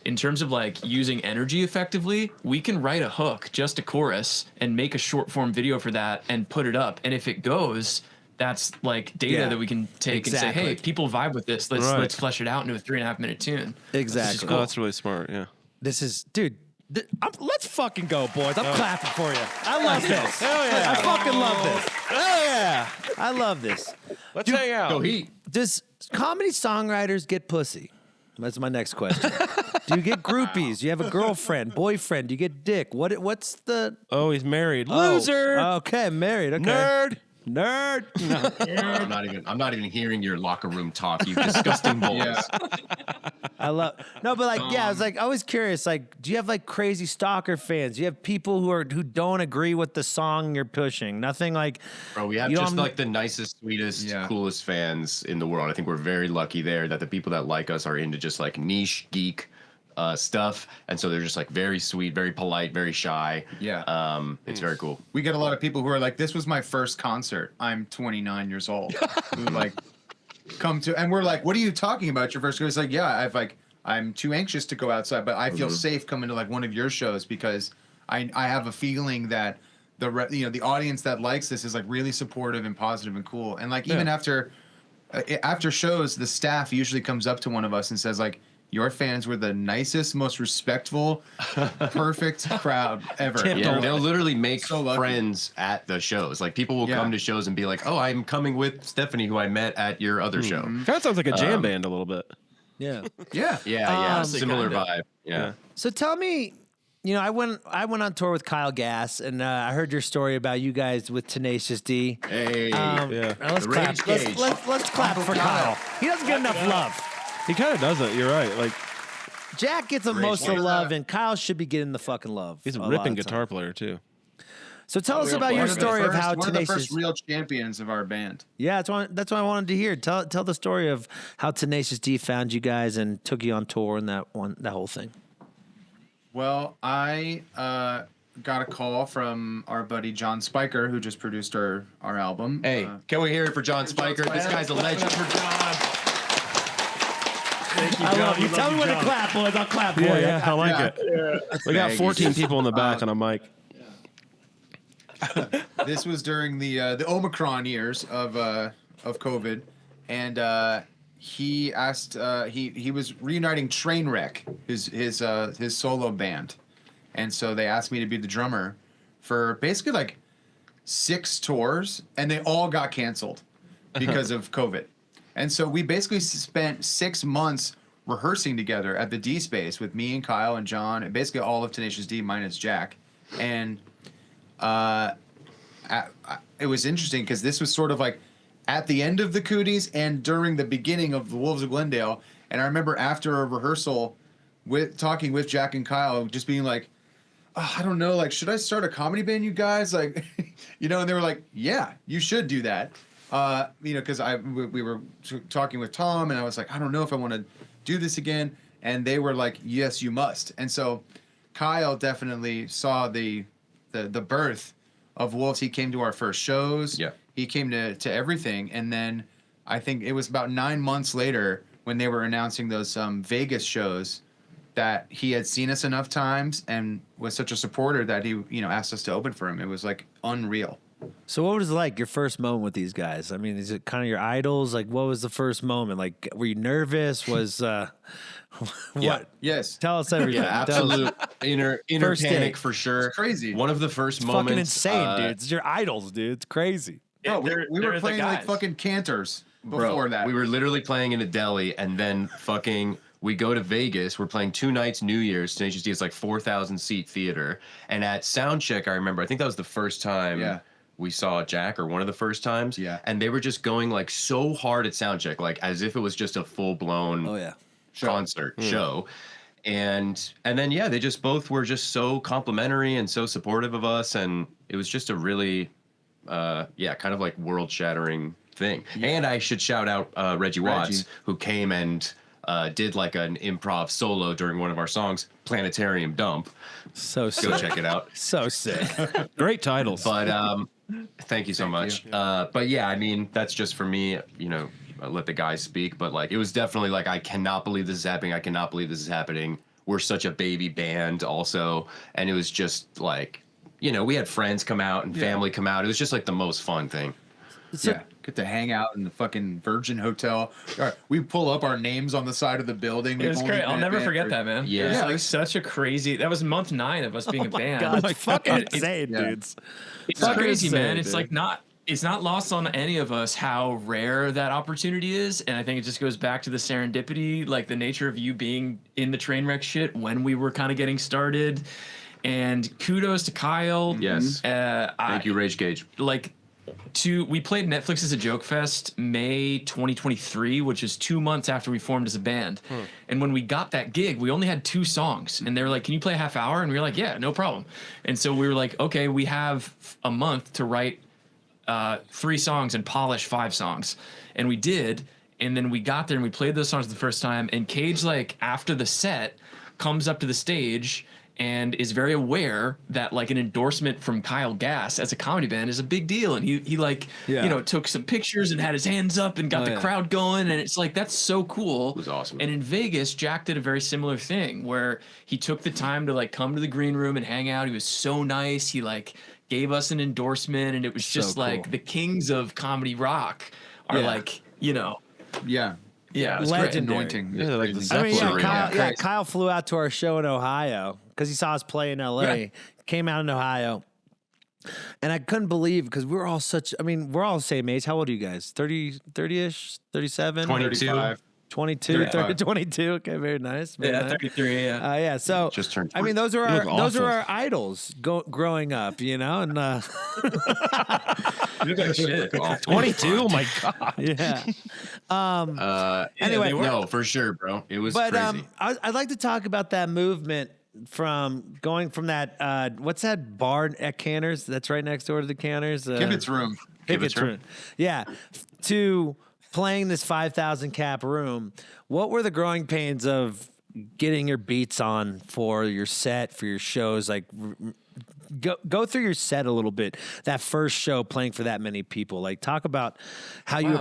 in terms of like using energy effectively, we can write a hook, just a chorus, and make a short form video for that and put it up. And if it goes, that's like data that we can take and say, hey, people vibe with this. Let's flesh it out into a 3.5 minute tune. Exactly. Cool. Oh, that's really smart. Yeah. This is, dude. Let's fucking go, boys. I'm clapping for you. I love this. Hell yeah. I fucking love this. Hell yeah. I love this. Let's hang out. Go Heat. Does comedy songwriters get pussy? That's my next question. Do you get groupies? Do you have a girlfriend, boyfriend? Do you get dick? What's the... Oh, he's married. Oh, Loser. Okay, married. Okay. Nerd. No. I'm not even hearing your locker room talk, you disgusting boys. Yeah. I love no, but like I was like always curious. Like, do you have like crazy stalker fans? Do you have people who don't agree with the song you're pushing? Nothing like. Bro, we have just like the nicest, sweetest, coolest fans in the world. I think we're very lucky there that the people that like us are into just like niche geek stuff, and so they're just like very sweet, very polite, very shy. Yeah. It's very cool. We get a lot of people who are like, this was my first concert. I'm 29 years old. Who like come to, and we're like, what are you talking about? Your first concert? It's like, yeah, I'm too anxious to go outside, but I feel safe coming to like one of your shows because I have a feeling that the audience that likes this is like really supportive and positive and cool. And like even after shows, the staff usually comes up to one of us and says like, your fans were the nicest, most respectful, perfect crowd ever. Yeah, they'll literally make friends at the shows. Like people will come to shows and be like, "Oh, I'm coming with Stephanie, who I met at your other show." Kind of sounds like a jam band a little bit. Yeah. Yeah. Similar vibe. Yeah. So tell me, I went on tour with Kyle Gass, and I heard your story about you guys with Tenacious D. Hey, let's clap. Let's clap for Kyle. He doesn't get enough love. He kind of doesn't. You're right. Like Jack gets the most of the love, and Kyle should be getting the fucking love. he's a ripping guitar player too. So tell us about your story of how one Tenacious. of the first real champions of our band. Yeah, that's what I wanted to hear. Tell the story of how Tenacious D found you guys and took you on tour and that whole thing. Well, I got a call from our buddy John Spiker, who just produced our album. Hey, can we hear it for John Spiker? This guy's a legend. I love you. Tell me when to clap, boys. I'll clap for you. Yeah, I like it. Yeah. We got 14 people in the back on a mic. This was during the Omicron years of COVID, and he asked he was reuniting Trainwreck, his solo band, and so they asked me to be the drummer for basically like 6 tours, and they all got canceled because of COVID. And so we basically spent 6 months rehearsing together at the D Space with me and Kyle and John and basically all of Tenacious D minus Jack. And it was interesting because this was sort of like at the end of the Cooties and during the beginning of the Wolves of Glendale. And I remember after a rehearsal talking with Jack and Kyle, just being like, oh, I don't know, like, should I start a comedy band, you guys? Like, and they were like, yeah, you should do that. Because we were talking with Tom, and I was like, I don't know if I want to do this again. And they were like, yes, you must. And so Kyle definitely saw the birth of Wolves. He came to our first shows. Yeah. He came to everything, and then I think it was about 9 months later when they were announcing those Vegas shows that he had seen us enough times and was such a supporter that he asked us to open for him. It was like unreal. So what was it like your first moment with these guys? I mean, is it kind of your idols? Like, what was the first moment? Like, were you nervous? Was what? Yeah. Yes. Tell us everything. Yeah, Tell us- absolute inner First panic date. for sure. It's crazy. One of the first Fucking moments. insane, dude. It's your idols, dude. It's crazy. No, we They're were the playing like guys. fucking cantors Bro, before that. we were literally playing in a deli, and then fucking we go to Vegas. We're playing 2 nights New Year's. Tenacious D is like 4,000 seat theater, and at soundcheck, I remember. I think that was the first time. Yeah. We saw Jack, or one of the first times. Yeah. And they were just going like so hard at soundcheck, like as if it was just a full blown Oh yeah. concert show. And then yeah, they just both were just so complimentary and so supportive of us, and it was just a really kind of like world shattering thing. And I should shout out Reggie Watts, who came and did like an improv solo during one of our songs, Planetarium Dump. So sick. Go check it out. So sick. Great titles. But thank you so much. But yeah, I mean, that's just for me, let the guys speak. But like, it was definitely like, I cannot believe this is happening. I cannot believe this is happening. We're such a baby band also. And it was just like, we had friends come out and family come out. It was just like the most fun thing. Yeah, get to hang out in the fucking Virgin Hotel. All right, we pull up our names on the side of the building. It was great. I'll never forget that, man. Yeah. It was Yeah, like such a crazy. That was month 9 of us being a band. God, Like, fucking it's- insane, yeah. dudes. It's Fucking crazy, insane, man. It's dude. like not. It's not lost on any of us how rare that opportunity is, and I think it just goes back to the serendipity, like the nature of you being in the train wreck shit when we were kind of getting started. And kudos to Kyle. Yes. Thank you, Rage Gauge. We played Netflix as a Joke Fest May 2023, which is 2 months after we formed as a band. And when we got that gig, we only had 2 songs, and they were like, "Can you play a half hour?" And we were like, "Yeah, no problem." And so we were like, "Okay, we have a month to write 3 songs and polish 5 songs," and we did. And then we got there and we played those songs the first time. And Cage, like after the set, comes up to the stage and is very aware that like an endorsement from Kyle Gass as a comedy band is a big deal. And he took some pictures and had his hands up and got the crowd going. And it's like, that's so cool. It was awesome. And in Vegas, Jack did a very similar thing where he took the time to like come to the green room and hang out. He was so nice. He like gave us an endorsement, and it was just cool. like the kings of comedy rock are like, Yeah. Yeah, it was Legendary. great. Anointing. Yeah, like the I mean, Zeppelin. Kyle flew out to our show in Ohio because he saw us play in LA. Yeah. Came out in Ohio. And I couldn't believe because we're all the same age. How old are you guys? 30-ish? 37? 22. 22, 30, 22. Okay, very nice. Very Yeah, nice. 33. Yeah. Yeah, so Just turned I mean, 20. those are You look our awful. idols growing up, and You look like shit. 22? Oh my God. yeah. Anyway, Anyway, No, for sure, bro. It was but crazy. I'd like to talk about that movement from going from that what's that bar at Canners that's right next door to the Canners? Kibitz room. Pickett's room. Yeah, to playing this 5,000 cap room. What were the growing pains of getting your beats on for your set, for your shows? Like, go through your set a little bit. That first show playing for that many people. Like, talk about how you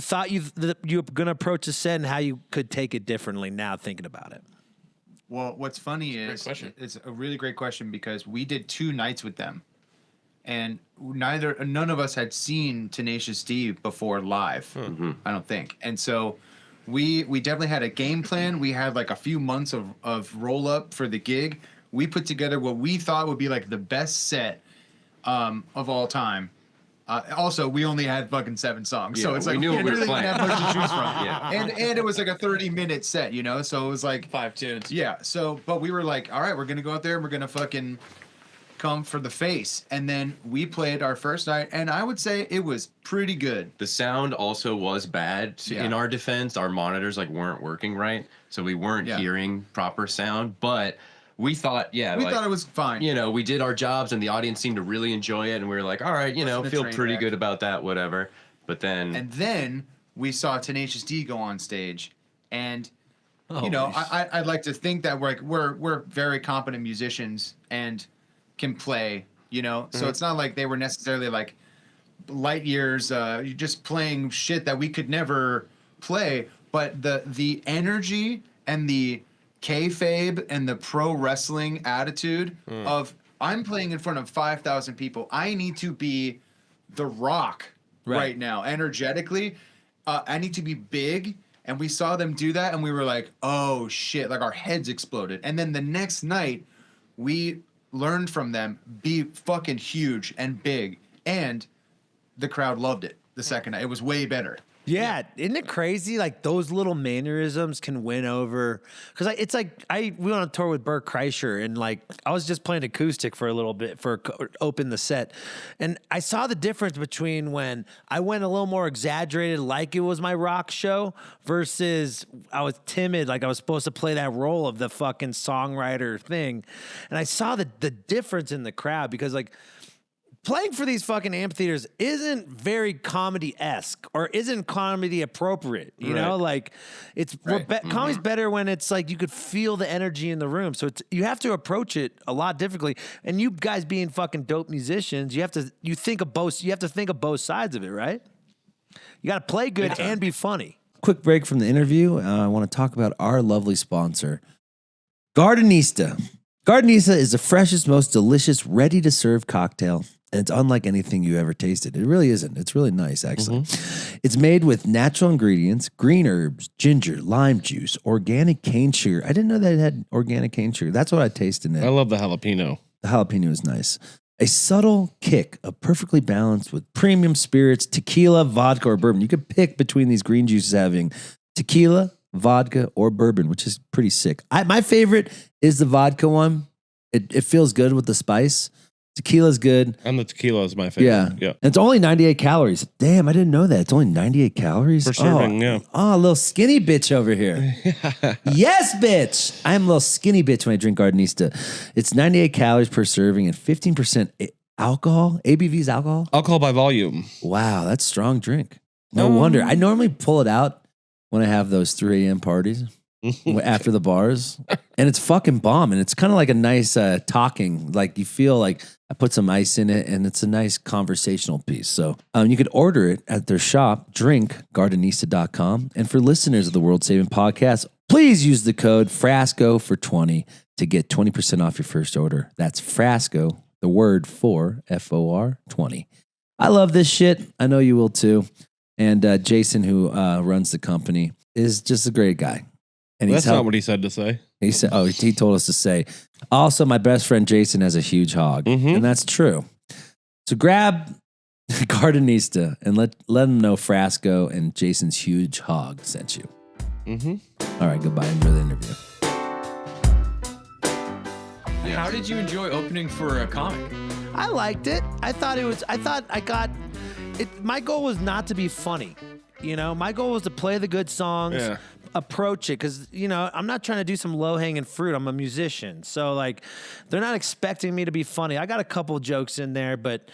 thought you were gonna approach a set and how you could take it differently now thinking about it. Well, what's funny is question. it's a really great question because we did 2 nights with them, and none of us had seen Tenacious D before live. I don't think, and so we definitely had a game plan. We had like a few months of roll up for the gig. We put together what we thought would be like the best set of all time. Also, we only had fucking 7 songs, so Yeah, it's we like knew what we were really didn't have much to choose from. Yeah. And it was like a 30-minute set, so it was like 5 tunes. yeah. So, but we were like, all right, we're gonna go out there and we're gonna fucking come for the face. And then we played our first night, and I would say it was pretty good. The sound also was bad. Yeah. In our defense, our monitors weren't working right, so we weren't Yeah. hearing proper sound. But we thought, We thought it was fine. we did our jobs, and the audience seemed to really enjoy it, and we were like, all right, Wasn't a feel train pretty wreck. good about that, whatever. But then, And then we saw Tenacious D go on stage, and you know, I'd like to think that we're very competent musicians and can play, you know. So it's not like they were necessarily like light years just playing shit that we could never play, but the energy and the kayfabe and the pro wrestling attitude of I'm playing in front of 5,000 people. I need to be The Rock right now, energetically. I need to be big. And we saw them do that, and we were like, oh, shit. Like, our heads exploded. And then the next night, we learned from them, be fucking huge and big. And the crowd loved it the second night. It was way better. Yeah, isn't it crazy? Like those little mannerisms can win over. Because it's like we went on tour with Bert Kreischer, and like I was just playing acoustic for a little bit open the set, and I saw the difference between when I went a little more exaggerated, like it was my rock show, versus I was timid, like I was supposed to play that role of the fucking songwriter thing, and I saw the difference in the crowd because like. Playing for these fucking amphitheaters isn't very comedy-esque or isn't comedy appropriate. You know, like comedy's better when it's like you could feel the energy in the room. So you have to approach it a lot differently. And you guys being fucking dope musicians, you have to think of both sides of it, right? You got to play good and be funny. Quick break from the interview. I want to talk about our lovely sponsor, Gardenista. Gardenista is the freshest, most delicious, ready-to-serve cocktail. And it's unlike anything you ever tasted. It really isn't. It's really nice, actually. It's made with natural ingredients, green herbs, ginger, lime juice, organic cane sugar. I didn't know that it had organic cane sugar. That's what I tasted in it. I love the jalapeno. The jalapeno is nice. A subtle kick of perfectly balanced with premium spirits, tequila, vodka, or bourbon. You could pick between these green juices having tequila, vodka, or bourbon, which is pretty sick. My favorite is the vodka one. It feels good with the spice. Tequila's good. And the tequila is my favorite. Yeah. And it's only 98 calories. Damn, I didn't know that. It's only 98 calories? Per serving, yeah. Oh, a little skinny bitch over here. Yes, bitch. I'm a little skinny bitch when I drink Gardenista. It's 98 calories per serving and 15% alcohol. ABV's alcohol? Alcohol by volume. Wow, that's strong drink. No wonder. I normally pull it out when I have those 3 a.m. parties. After the bars, and it's fucking bomb, and it's kind of like a nice talking, like you feel like I put some ice in it, and it's a nice conversational piece. So you could order it at their shop, drinkgardenista.com. And for listeners of the World Saving Podcast, please use the code Frasco for 20 to get 20% off your first order. That's Frasco, the word for FOR 20. I love this shit. I know you will too. And Jason, who runs the company, is just a great guy. And that's not what he said to say. He said, he told us to say. Also, my best friend Jason has a huge hog. And that's true. So grab Gardenista and let them know Frasco and Jason's huge hog sent you. All right, goodbye. Enjoy the interview. How did you enjoy opening for a comic? I liked it. I thought I got it. My goal was not to be funny. You know, my goal was to play the good songs, approach it, because, you know, I'm not trying to do some low-hanging fruit. I'm a musician. So, like, they're not expecting me to be funny. I got a couple jokes in there, but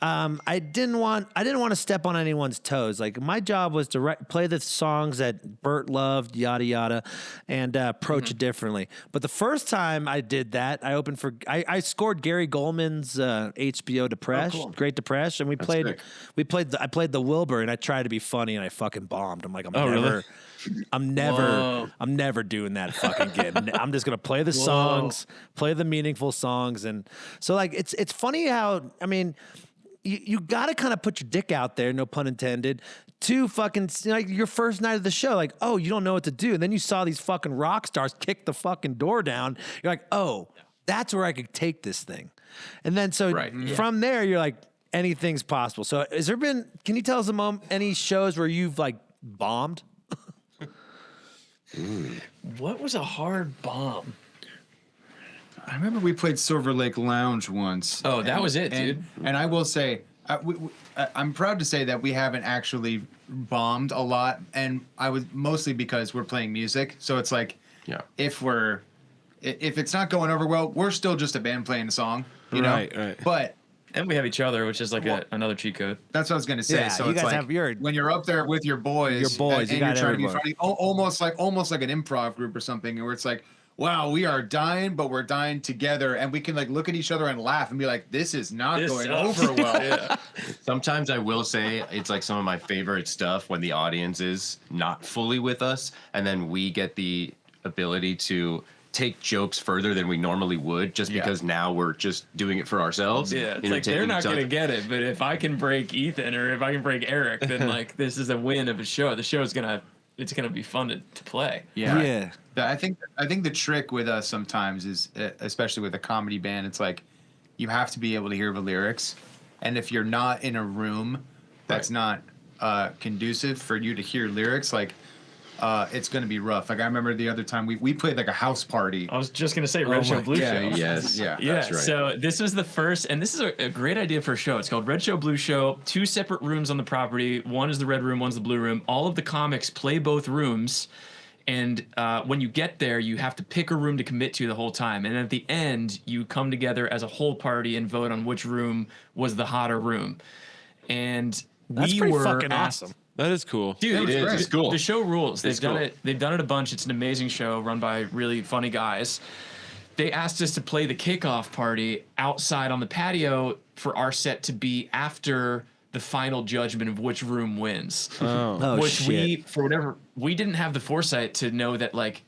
I didn't want to step on anyone's toes. Like, my job was to play the songs that Bert loved, yada yada, and approach it differently. But the first time I did that, I opened for I scored Gary Goldman's HBO Depression, Great Depression. And I played the Wilbur, and I tried to be funny, and I fucking bombed. I'm like, I'm never doing that fucking gig. I'm just gonna play the songs, play the meaningful songs, and so like it's funny how, I mean, you got to kind of put your dick out there, no pun intended, to fucking, like, your first night of the show, like, oh, you don't know what to do. And then you saw these fucking rock stars kick the fucking door down. You're like, oh, that's where I could take this thing. And then from there, you're like, anything's possible. So can you tell us any shows where you've like bombed? What was a hard bomb? I remember we played Silver Lake Lounge once. Oh, that was it, dude. And I will say, I'm proud to say that we haven't actually bombed a lot, and I was mostly because we're playing music. So it's like, if it's not going over well, we're still just a band playing a song, you know. Right. But And we have each other, which is like another cheat code. That's what I was gonna say. Yeah, so you it's guys like have when you're up there with your boys, you and you're got trying to be everybody. funny, almost like an improv group or something, where it's like, wow, we are dying, but we're dying together, and we can like look at each other and laugh and be like, this is not going over well. Yeah. Sometimes I will say it's like some of my favorite stuff when the audience is not fully with us, and then we get the ability to take jokes further than we normally would, just because now we're just doing it for ourselves. Yeah, it's like they're not going to get it, but if I can break Ethan or if I can break Eric, then like this is a win of a show. The show is it's gonna be fun to play. Yeah. I think the trick with us sometimes is, especially with a comedy band, it's like you have to be able to hear the lyrics, and if you're not in a room that's not conducive for you to hear lyrics, like it's going to be rough. Like I remember the other time we played like a house party. I was just gonna say Red Show Blue Show. Yes. Yeah. That's right. So this was the first, and this is a great idea for a show. It's called Red Show Blue Show. 2 separate rooms on the property. One is the red room, one's the blue room. All of the comics play both rooms. And when you get there, you have to pick a room to commit to the whole time. And at the end, you come together as a whole party and vote on which room was the hotter room. And That's we pretty were fucking asked, awesome. That is cool. Dude, It is. It's cool. The show rules. They've It's done cool. it. They've done it a bunch. It's an amazing show run by really funny guys. They asked us to play the kickoff party outside on the patio for our set to be after the final judgment of which room wins. Oh, which shit. we, for whatever, we didn't have the foresight to know that like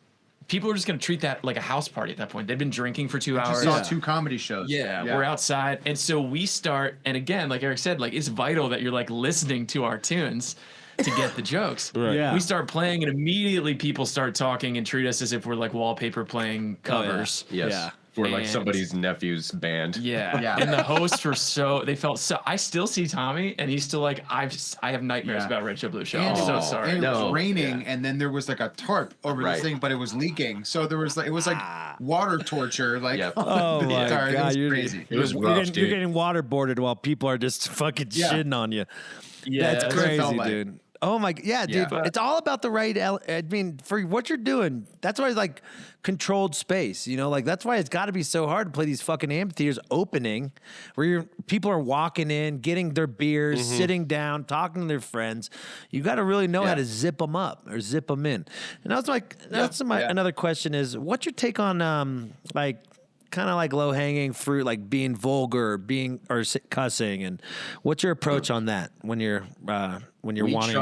people were just going to treat that like a house party at that point. They've been drinking for 2 hours. Just saw 2 comedy shows. Yeah, we're outside. And so we start, and again, like Eric said, like it's vital that you're like listening to our tunes to get the jokes. Right. Yeah. We start playing and immediately people start talking and treat us as if we're like wallpaper playing covers. Yes. Yeah. For like And- somebody's nephew's band. Yeah. Yeah. And the hosts were they felt so, I still see Tommy and he's still like, I have nightmares Yeah. about Red Show Blue Show. And I'm so it- sorry. And it No. was raining, and then there was like a tarp over Right. this thing, but it was leaking. So there was like it was like water torture. Like Yep. Oh the my entire- it god, was you're, crazy. It was you're rough, getting, dude. you're getting waterboarded while people are just fucking Yeah. shitting on you. Yeah. That's that's what it crazy, felt like. dude. Oh my, yeah, dude. Yeah. It's all about the right. I mean, for what you're doing, that's why it's like controlled space. You know, like that's why it's got to be so hard to play these fucking amphitheaters opening, where people are walking in, getting their beers, sitting down, talking to their friends. You got to really know how to zip them up or zip them in. And that's like another question is, what's your take on like kind of like low hanging fruit, like being vulgar, or cussing, and what's your approach on that when you're We wanting?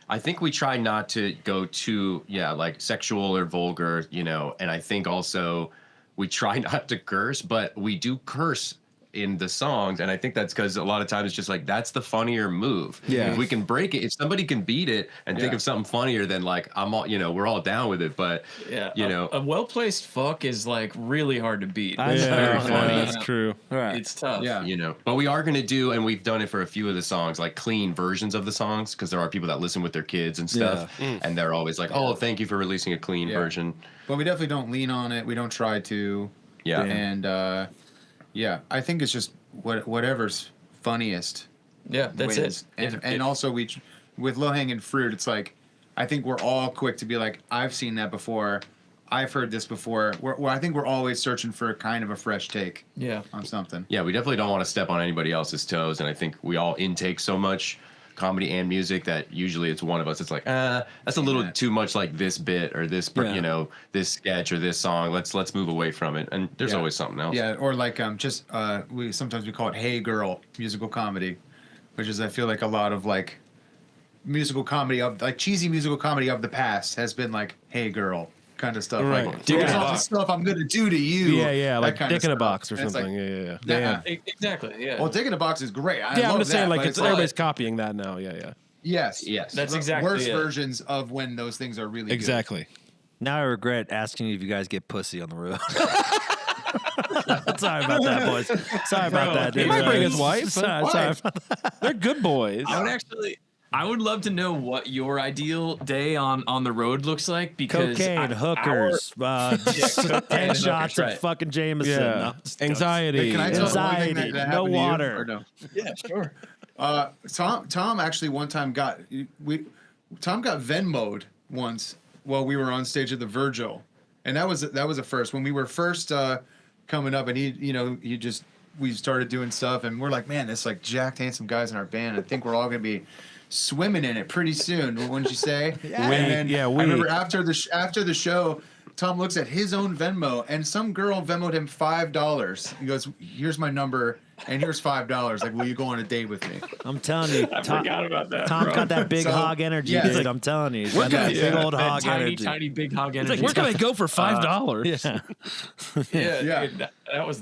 I think we try not to go too, like sexual or vulgar, and I think also we try not to curse, but we do curse in the songs, and I think that's because a lot of times it's just like that's the funnier move. Yeah. If we can break it, if somebody can beat it and think of something funnier, then like I'm all, we're all down with it. But a well placed fuck is like really hard to beat. I It's know. very Yeah, funny. That's true. Right. It's tough. Yeah. but we are going to do, and we've done it for a few of the songs, like clean versions of the songs, because there are people that listen with their kids and stuff, and they're always like, oh, thank you for releasing a clean version. But we definitely don't lean on it. We don't try to. Yeah. And I think it's just whatever's funniest. Yeah, that's wins. it. And also with low hanging fruit, it's like I think we're all quick to be like, I've seen that before. I've heard this before. I think we're always searching for kind of a fresh take on something. Yeah, we definitely don't want to step on anybody else's toes, and I think we all intake so much comedy and music that usually it's one of us. It's like, that's a little too much like this bit or this, this sketch or this song. Let's move away from it. And there's always something else. Yeah, or like we sometimes call it "Hey Girl" musical comedy, which is I feel like a lot of like musical comedy of like cheesy musical comedy of the past has been like "Hey Girl" kind of stuff. Right. Like, Dick in here's a all the box. stuff I'm gonna do to you. Yeah, that like kind of Dick in a stuff. Box or And it's something. Like, yeah. Exactly. Yeah. well, Dick in a Box is great. I Yeah, I'm love just saying, that, like, but it's like- everybody's copying that now. Yeah. Yes. That's The exactly worst it. versions of when those things are really Exactly. Now I regret asking you if you guys get pussy on the road. Sorry about that, boys. Sorry about that. He dude. might bring his wife. Sorry. They're good boys. I would love to know what your ideal day on the road looks like because Cocaine, hookers, 10 shots of fucking Jameson. Yeah. No, Anxiety. Hey, can I tell Anxiety, one thing that no happened to you, water. or no? Yeah, sure. Tom actually one time got Venmo'd once while we were on stage at the Virgil, and that was a first when we were first coming up, and he just we started doing stuff, and we're like, man, there's like jacked, handsome guys in our band. I think we're all gonna be swimming in it pretty soon. Wouldn't you say? And then I remember after the show, Tom looks at his own Venmo, and some girl Venmoed him $5. He goes, "Here's my number, and here's $5. Like, will you go on a date with me?" I'm telling you, I forgot about that. Tom bro. got that big hog energy, yeah, dude. like, I'm telling you, he's got that big old That hog tiny, energy. tiny, big hog It's energy. like, where can I go for $5? Yeah. Yeah. Dude,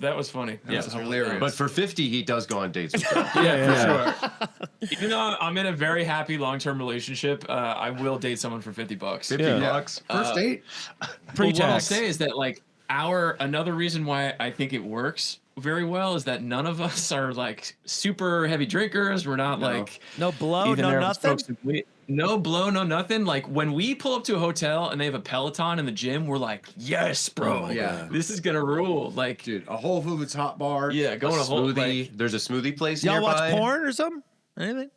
that was funny. That was hilarious. But for 50, he does go on dates with girls. for sure. Even though I'm in a very happy long-term relationship, I will date someone for $50. $50. First date. But what I'll Pre-tax. say is that like another reason why I think it works very well is that none of us are like super heavy drinkers. We're not like No blow, even no there nothing. folks that no blow, no nothing. Like when we pull up to a hotel and they have a Peloton in the gym, we're like, yes, bro. Yeah. This is gonna rule. Like, Dude, a Whole Foods hot bar. yeah, going to whole Smoothie. There's a smoothie place Y'all nearby. watch porn or something? Anything?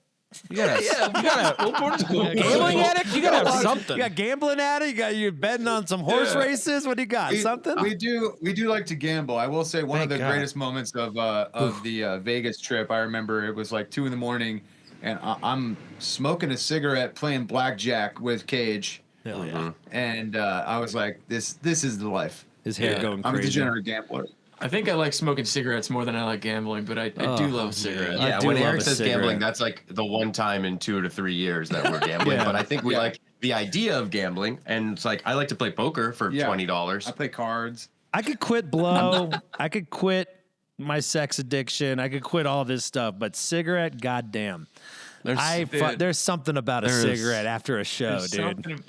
You gotta, you gotta. Porn's cool. gambling addict? You gotta have something. You got gambling at it? You betting on some horse races? What do you got? Something? We do like to gamble. I will say one Thank of the God. greatest moments of the Vegas trip. I remember it was like 2 a.m, and I'm smoking a cigarette, playing blackjack with Cage, Hell yeah. and I was like, this is the life. His hair Yeah. going I'm a crazy. degenerate gambler. I think I like smoking cigarettes more than I like gambling, but I do love cigarettes. I Yeah, do when love Eric a says cigarette. gambling, that's like the one time in 2 to 3 years that we're gambling. Yeah. But I think we Yeah. like the idea of gambling, and it's like I like to play poker for Yeah. $20. I play cards. I could quit blow. I could quit my sex addiction. I could quit all this stuff. But cigarette, goddamn. There's something about a There is. cigarette after a show, There's dude. something-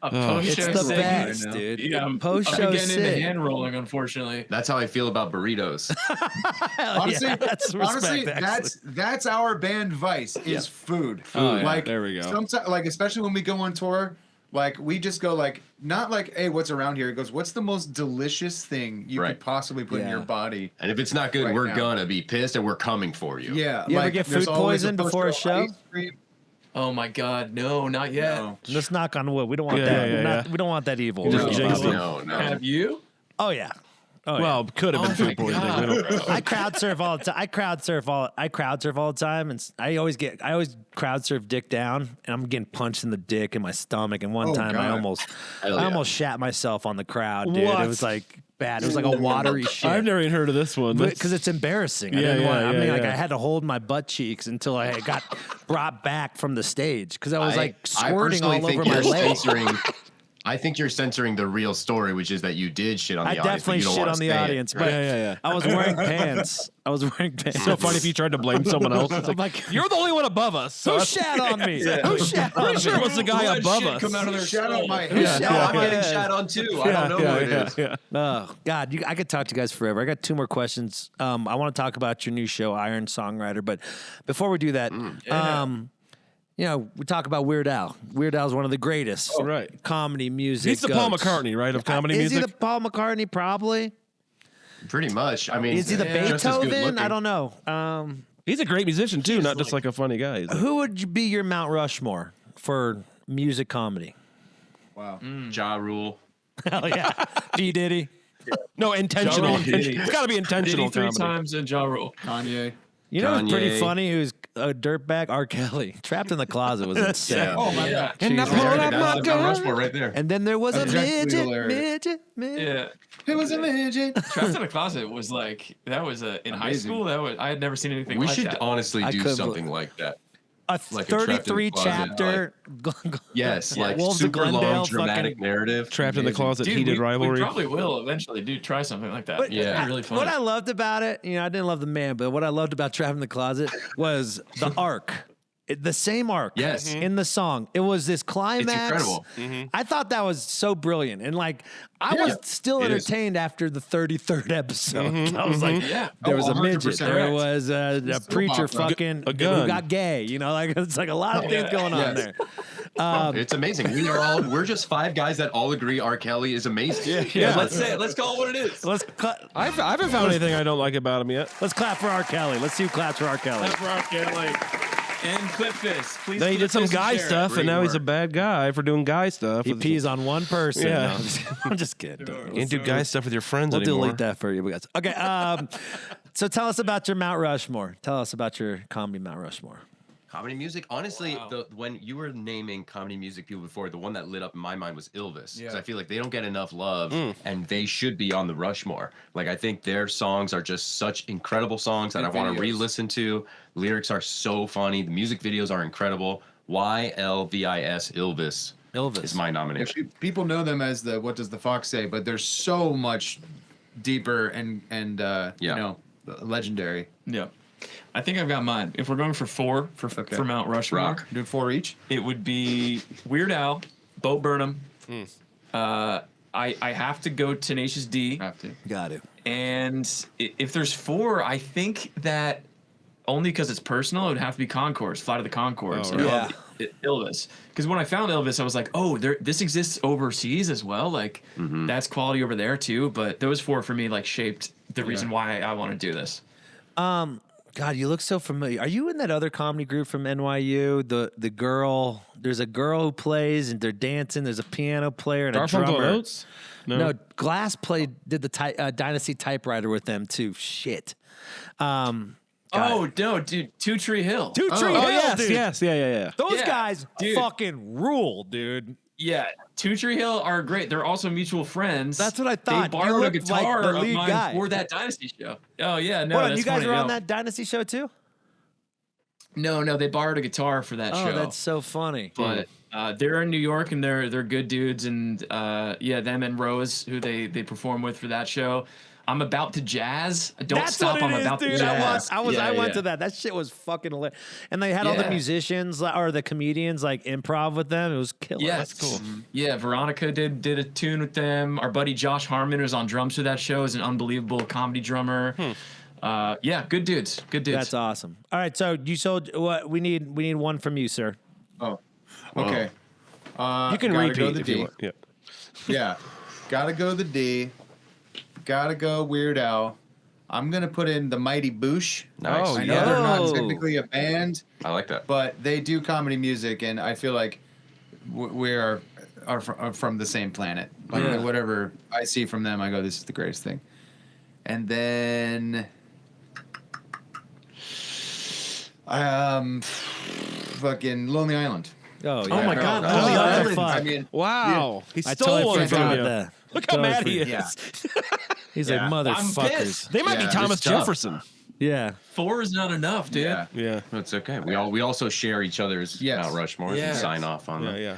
a post-show It's the segment. best, dude. Yeah, I'm Post-show getting into sick. hand rolling, unfortunately. That's how I feel about burritos. Honestly, that's respect, actually. that's our band vice is food. Oh, yeah. Like There we go. Sometimes, like especially when we go on tour, like we just go like not like, hey, what's around here? It goes, what's the most delicious thing you Right. could possibly put in Yeah. your body? And if it's not good, Right we're now. gonna be pissed, and we're coming for you. Yeah. You ever like, get there's food always poisoned before a poster show? of ice cream. Oh my God, no, not yet. No. Let's knock on wood. We don't want Yeah, that. yeah, We're not- yeah. We don't want that evil. Just No. jinx it. No. Have you? Oh yeah. Oh, yeah. Well, could have been Oh food my poisoning. God, We don't- bro. I crowd surf all the time. I crowd surf all the time, and I always crowd surf dick down, and I'm getting punched in the dick and my stomach. And one Oh, time I God. almost Hell yeah. shat myself on the crowd, dude. What? It was like bad. It was like a watery shit. I've never even heard of this one. Because it's embarrassing. I Yeah, didn't want. yeah, I mean, yeah, like yeah. I had to hold my butt cheeks until I got brought back from the stage because I was like squirting personally all over think my you're legs. censoring. I think you're censoring the real story, which is that you did shit on the I audience. but definitely you don't shit wanna on the say it. audience, but Yeah. I was wearing pants. So funny if you tried to blame someone else. It's I'm like, like, you're the only one above us. So who that's- shat on me? Who shat on Pretty me? sure it was the guy Blood above shit us. come out of their Shout out skull. my No, I'm getting Yeah. shat on too. I don't know who it is. Yeah. Oh God, I could talk to you guys forever. I got 2 more questions. I want to talk about your new show, Iron Songwriter. But before we do that, we talk about Weird Al. Weird Al is one of the greatest right. comedy music. He's the Paul goats. McCartney, right, of comedy Is music? he the Paul McCartney? Probably. Pretty much. I mean, Is he the just as good Beethoven? looking. I don't know. He's a great musician, too, not just like a funny guy. He's like- Who would be your Mount Rushmore for music comedy? Wow. Ja Rule. Hell yeah, P Diddy. no, intentional. Ja Rule. It's got to be intentional Diddy 3 comedy. times in Ja Rule. Kanye. You know what's pretty Kanye. funny? Who's a dirtbag? R. Kelly. Trapped in the Closet was insane. Yeah. Oh my Yeah. God. And I Jeez, pull Eric, out my that's the Mount gun. Rushmore right there. And then there was a Objectively midget. hilarious. Yeah. It was a midget. Trapped in a Closet was like in high Amazing. school. I had never seen anything We like should that. honestly I do could- something like that. A Like a Trapped in the 33 Closet, chapter. Yes, like Wolves of super long Glendale dramatic fucking- narrative. Trapped in the closet, Dude, heated we rivalry. probably will eventually try something like that. But Yeah, it'd be really fun. What I loved about it, I didn't love the man, but what I loved about Trapped in the Closet was the arc. The same arc. Yes. In the song. It was this climax. incredible. I thought that was so brilliant. And I was still it is. entertained after the 33rd episode. I was like, Yeah. there was a 100% midget. There correct. was a Soap preacher opera. fucking A gun. who got gay. It's like a lot of things going on Yes. there. It's amazing. We're just 5 guys that all agree R. Kelly is amazing. Yeah. Let's say it. Let's call it what it is. Let's I haven't found anything I don't like about him yet. let's clap for R. Kelly. Let's see who claps for R. Kelly. And Clip Fist. Please. Then he Clip did some Fist and guy share it. stuff, and Great now he's a work. bad guy for doing guy stuff. He pees on one person. Yeah. No, I'm just kidding. You can't do guy stuff with your friends We'll anymore. delete that for you guys. Okay. So tell us about your Mount Rushmore. Tell us about your comedy Mount Rushmore. Comedy music, honestly, when you were naming comedy music people before, the one that lit up in my mind was Elvis, because I feel like they don't get enough love, and they should be on the Rushmore. Like, I think their songs are just such incredible songs that I want to re-listen to. Lyrics are so funny. The music videos are incredible. YLVIS, Elvis is my nomination. People know them as the What Does the Fox Say, but they're so much deeper and you know, legendary. Yeah. I think I've got mine. If we're going for four for Mount Rushmore, do 4 each. it would be Weird Al, Bo Burnham. I have to go Tenacious D. Have to. Got it. And if there's 4, I think that only because it's personal, it would have to be Concourse, Flight of the Concourse. Oh, right. Elvis. Because when I found Elvis, I was like, oh, this exists overseas as well. Like, that's quality over there too. But those 4 for me, like, shaped the reason why I want to do this. God, you look so familiar. Are you in that other comedy group from NYU? The girl, there's a girl who plays and they're dancing. There's a piano player and a drummer. Oates? No, Glass did the Dynasty Typewriter with them too. Shit. Oh no, dude! Two Tree Hill. Two Tree Hill, dude. yes, yeah. Those Yeah, guys dude. fucking rule, dude. Yeah, Two Tree Hill are great. They're also mutual friends. That's what I thought. They You borrowed a looked like guitar the of lead mine guy. for that Dynasty show. Oh yeah, no, Hold on, that's you guys funny. were on No. that Dynasty show too? No, they borrowed a guitar for that show. Oh, that's so funny. But they're in New York and they're good dudes, and them and Rose, who they perform with for that show. I'm about to jazz. Don't That's stop. what it I'm is, about dude. to jazz. I went to that. That shit was fucking hilarious. And they had all the Yeah. musicians or the comedians like improv with them. It was killer. Yeah, That's cool. Yeah, Veronica did a tune with them. Our buddy Josh Harmon, who's on drums for that show, is an unbelievable comedy drummer. Yeah, good dudes. Good dudes. That's awesome. All right, so you sold what we need one from you, sir. Oh, okay. You can gotta repeat go the if you D. want. Yeah. Yeah, gotta go the D. Gotta go Weird Al. I'm gonna put in the Mighty Boosh. Nice. Oh, I know yeah. they're not technically a band, I like that. but they do comedy music, and I feel like we are from the same planet. Like whatever I see from them, I go, "This is the greatest thing." And then, fucking Lonely Island. Oh, yeah. Oh my God, No, Lonely Island. I mean, Wow. He I stole totally one forgot from about you. that. Look how mad he is. Yeah. He's Yeah. like, I'm motherfuckers. pissed. They might Yeah, be Thomas it's tough. Jefferson. Yeah. 4 is not enough, dude. yeah. Yeah. It's okay. We also share each other's Yes. Mount Rushmores Yes. and sign off on them. Yeah.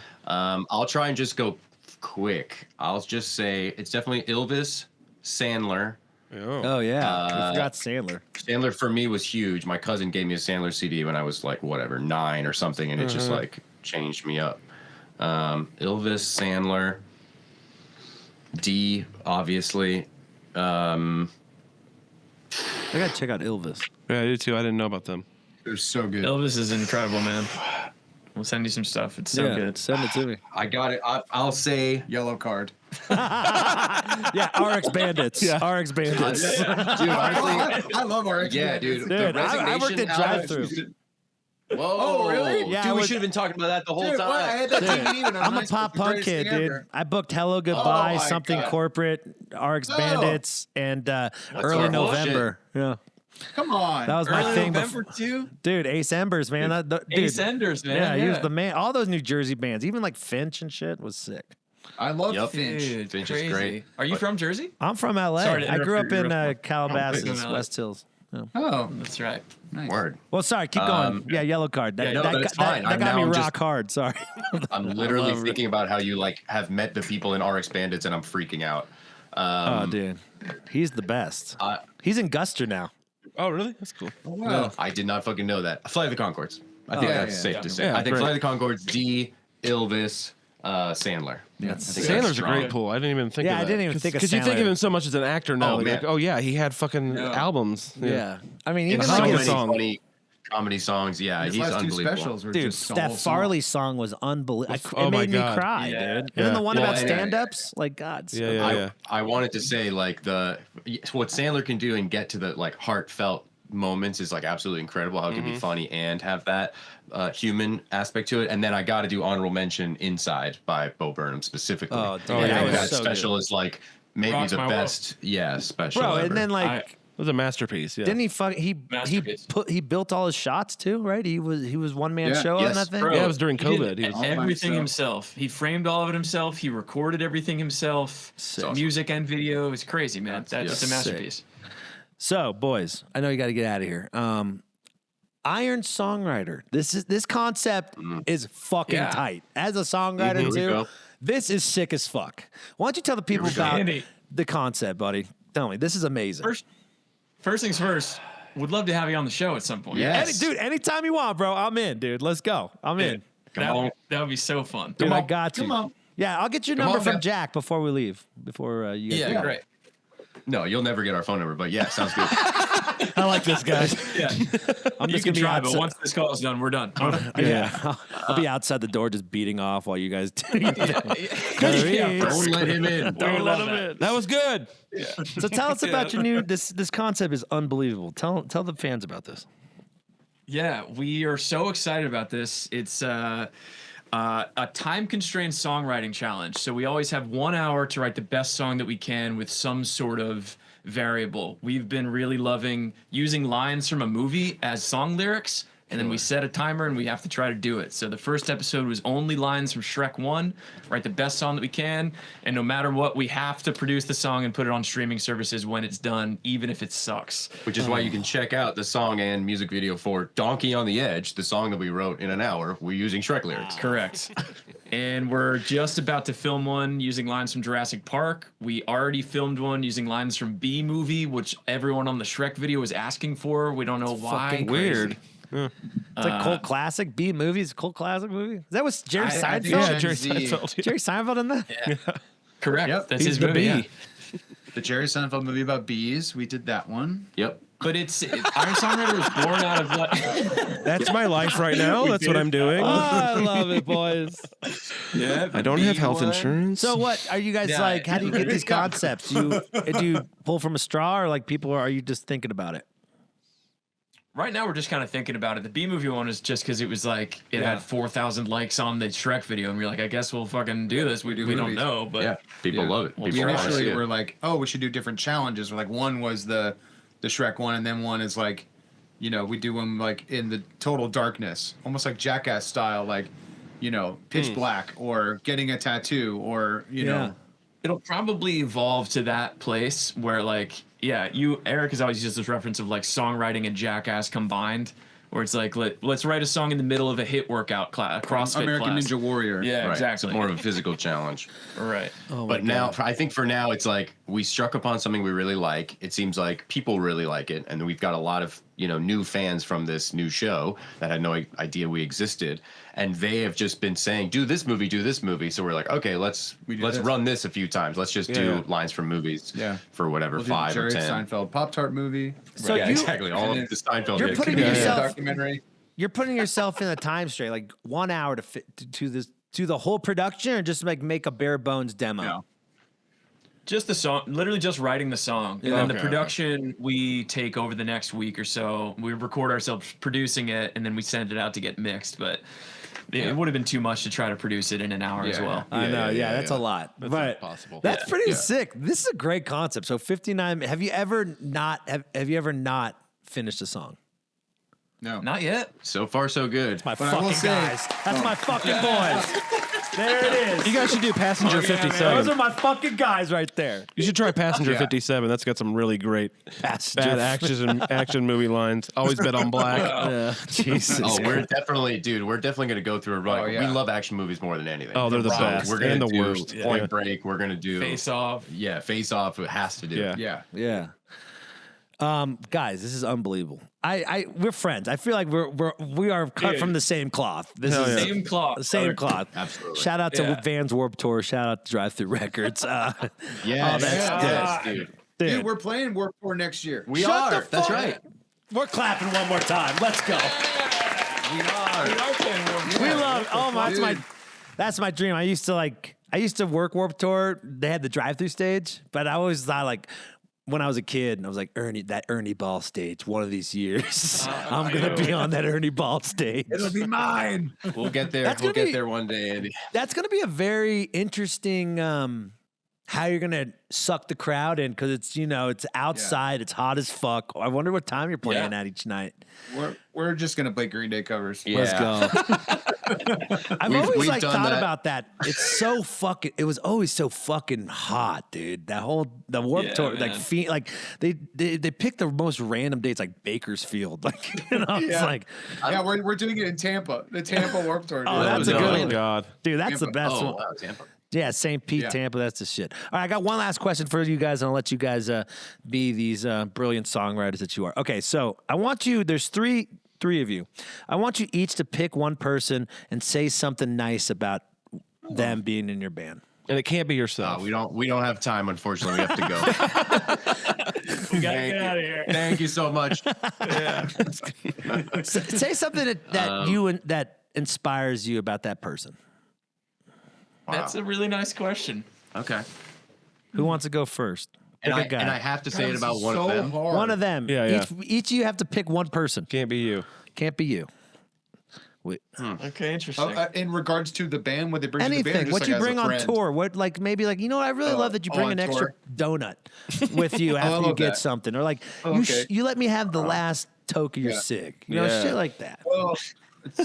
I'll try and just go quick. I'll just say it's definitely Elvis, Sandler. Oh, yeah. I forgot Sandler. Sandler for me was huge. My cousin gave me a Sandler CD when I was like, whatever, 9 or something, and it just like changed me up. Elvis, Sandler, D, obviously. I gotta check out Elvis. Yeah, I do too. I didn't know about them. They're so good. Elvis is incredible, man. We'll send you some stuff. It's so good. Send it to me. I got it. I'll say Yellow card. Yeah, RX Bandits. Yeah. RX Bandits. dude, honestly, I love our yeah, dude. Dude, the I worked Resignation at album- drive-thru. Whoa! Oh, really? Yeah, I dude, we was- should have been talking about that the whole Dude, time. what? I had that DVD when I was I'm a in high school. pop It's the punk greatest kid, thing dude. ever. I booked Hello Goodbye, my Something God. Corporate, RX No. Bandits, and early our bullshit. November. Yeah, Come on. that was my Early thing. November too. Dude, Ace Embers, man. Dude, Ace Enders, man. yeah, he was the man. All those New Jersey bands, even like Finch and shit, was sick. I love Yup. Finch. Dude, Finch is crazy. great. Are you from Jersey? I'm from LA. Sorry to I grew up interrupt you in real quick. Calabasas, Oh, West Hills. Oh, That's right. nice. Word. Well, sorry, keep going. Yeah, yellow card. That, no, that, but it's got- fine. that I'm got me now rock just- hard. Sorry. I'm literally love it. thinking about how you like have met the people in RX Bandits, and I'm freaking out. Oh, dude, he's the best. He's in Guster now. Oh, really? That's cool. Wow. I did not fucking know that. Flight of the Conchords. I think yeah, that's yeah, safe yeah. to say. Yeah, I think great. Flight of the Conchords, D, Elvis, Sandler. Yeah. I think that's Sandler's a strong. great pool. I didn't even think Yeah, of I that. didn't even think of Because you think Sandler. of him so much as an actor now. Oh, Like, man. oh, yeah, he had fucking albums. Yeah. I mean, even And How so like good many his, song. funny comedy songs. Yeah, His he's last two unbelievable. specials were dude, just the that whole song. Farley song was unbelievable. Oh It my made me God. cry, Yeah. dude. And Yeah. then the one Well, about and- stand-ups, like God. so Yeah. I wanted to say like what Sandler can do and get to the like heartfelt moments is like absolutely incredible. How it can be funny and have that human aspect to it. And then I got to do honorable mention Inside by Bo Burnham specifically. Oh, dude, I that think was that so special good. is like maybe Rocks the my world. best. Yeah, special. Bro, ever. and then like was a masterpiece. Yeah. Didn't he Masterpiece. he built all his shots too, right? He was one man Yeah. show on Yes, that thing. bro. Yeah, it was during He did COVID. He was all by everything himself. himself. He framed all of it himself. He recorded everything himself. Sick. Music and video. It's crazy, man. That's a masterpiece. So, boys, I know you got to get out of here. Iron Songwriter. This concept is fucking Yeah. tight. As a songwriter Here we too, go. this is sick as fuck. Why don't you tell the people we go. about Andy. the concept, buddy? Tell me. This is amazing. First things first. Would love to have you on the show at some point. Yes. Dude, anytime you want, bro. I'm in, dude. Let's go. I'm in. on. That would be so fun. Dude, Come I on. got you. Come on. Yeah, I'll get your Come number on, from man. Jack before we leave. Before you guys Yeah, leave. great. No, you'll never get our phone number, but yeah, sounds good. I like this, guys. Yeah. I'm You just can gonna be try, but outside. once this call is done, we're done. Yeah, I'll be outside the door just beating off while you guys do. Don't let him in. Don't let him in. That was good. So tell us about your new. This concept is unbelievable. Tell the fans about this. Yeah, we are so excited about this. It's a time-constrained songwriting challenge. So we always have 1 hour to write the best song that we can with some sort of variable. We've been really loving using lines from a movie as song lyrics, and then we set a timer and we have to try to do it. So the first episode was only lines from Shrek 1, write the best song that we can, and no matter what, we have to produce the song and put it on streaming services when it's done, even if it sucks. Which is why you can check out the song and music video for Donkey on the Edge, the song that we wrote in an hour. We're using Shrek lyrics. Correct. And we're just about to film one using lines from Jurassic Park. We already filmed one using lines from B Movie, which everyone on the Shrek video was asking for. We don't know why. fucking Weird. It's a cult classic. B movies, cult classic movie. Is that was Jerry I Seinfeld? think Yeah, Gen Jerry Z. Seinfeld. Jerry Seinfeld in that? Correct. Yep. That's He's his the movie. bee. Yeah. The Jerry Seinfeld movie about bees. We did that one. Yep. But Iron Songwriter was born out of like. That's my life right now. That's what I'm doing. I love it, boys. Yeah. I don't have health insurance. So what are you guys Yeah. like? How do you get these concepts? Do you pull from a straw, or like people, or are you just thinking about it? Right now, we're just kind of thinking about it. The B Movie one is just because it was like it had 4,000 likes on the Shrek video, and we're like, I guess we'll fucking do this. We don't movies. know, but Yeah. People Yeah. love it. Well, People We want to see initially it. were like, oh, we should do different challenges. Like one was the Shrek one, and then one is like, we do them like in the total darkness, almost like Jackass style, like, pitch black or getting a tattoo or Yeah. it'll probably evolve to that place where like Eric has always used this reference of like songwriting and Jackass combined, where it's like let's write a song in the middle of a hit workout class, a CrossFit American class. Ninja Warrior. Yeah, Right. exactly. It's more of a physical challenge. Right. Oh But now, I think for now, it's like we struck upon something we really like. It seems like people really like it, and we've got a lot of new fans from this new show that had no idea we existed, and they have just been saying, "Do this movie." So we're like, "Okay, let's this. run this a few times. Let's just do lines from movies, for whatever We'll do 5 the or Jerry 10." Seinfeld Pop-Tart movie. So Yeah, you exactly. All of the Seinfeld. You're hits. putting Yeah. yourself- documentary. you're putting yourself in a time straight, like 1 hour to fit to this to the whole production, or just like make a bare bones demo. No. Just the song, literally just writing the song, and then the Okay, production we take over the next week or so. We record ourselves producing it, and then we send it out to get mixed. But it would have been too much to try to produce it in an hour as Yeah. well. I know, yeah, that's a lot. That's but impossible. that's pretty Yeah. sick. This is a great concept. So 59. Have you ever not finished a song? No. Not yet. So far, so good. My But I will fucking say- guys. That's my fucking boys. There it is. You guys should do Passenger Those 57. are my fucking guys right there. You should try Passenger Yeah. 57. That's got some really great Passenger. bad action movie lines. Always bet on black. Yeah. Jesus. Oh, we're definitely going to go through a run. Oh, yeah. We love action movies more than anything. Oh, they're the So best We're gonna and the do worst. Point Yeah. Break. We're gonna do Face Off. Yeah, Face Off. It has to do. Yeah. Yeah. Yeah. Guys, this is unbelievable. We're friends. I feel like we are cut Dude. from the same cloth. This Hell is yeah. Same cloth. same brother. cloth. Absolutely. Shout out to Yeah. Vans Warped Tour. Shout out to Drive Through Records. Yes, yes, dude. Dude, Dude, we're playing Warped Tour next year. We Shut are. the That's fuck- right. we're clapping one more time. Let's go. We are. We love. Oh my, Dude. that's my dream. I used to work Warped Tour. They had the drive-through stage, but I always thought like when I was a kid, I was like Ernie Ball stage. One of these years, I'm gonna be on that Ernie Ball stage. It'll be mine. We'll get there. That's We'll gonna get be- there one day, Andy. That's gonna be a very interesting how you're gonna suck the crowd in because it's it's outside, it's hot as fuck. I wonder what time you're playing at each night. We're just gonna play Green Day covers. Yeah. Let's go. I've always we've like done thought that. about that. It's so fucking. It was always so fucking hot, dude. The Warped Tour, man. like they picked the most random dates, like Bakersfield, like it's like, Yeah, we're doing it in Tampa. The Tampa Warped Tour. oh, that's a no. good Oh one, God. dude. That's the best Oh, one. wow, Tampa. Yeah, St. Pete, Yeah. Tampa. That's the shit. All right, I got one last question for you guys, and I'll let you guys be these brilliant songwriters that you are. Okay, so I want you. There's three of you. I want you each to pick one person and say something nice about them being in your band. And it can't be yourself. We don't have time, unfortunately. We have to go. We gotta get out of here. Thank you so much. Say something that that inspires you about that person. That's a really nice question. Okay. Who wants to go first? And Pick a guy. I have to say it about one of them. Hard. One of them. Yeah. Each of you have to pick one person. Can't be you. Can't be you. Okay, interesting. In regards to the band, what they bring to the band, or Anything. just What like you as a bring on friend? tour. What maybe you know what I really love that you bring on an extra tour. donut with you I after you love get that. something, or Okay. you let me have the last toke of your Yeah. cig. Yeah. Shit like that. Well,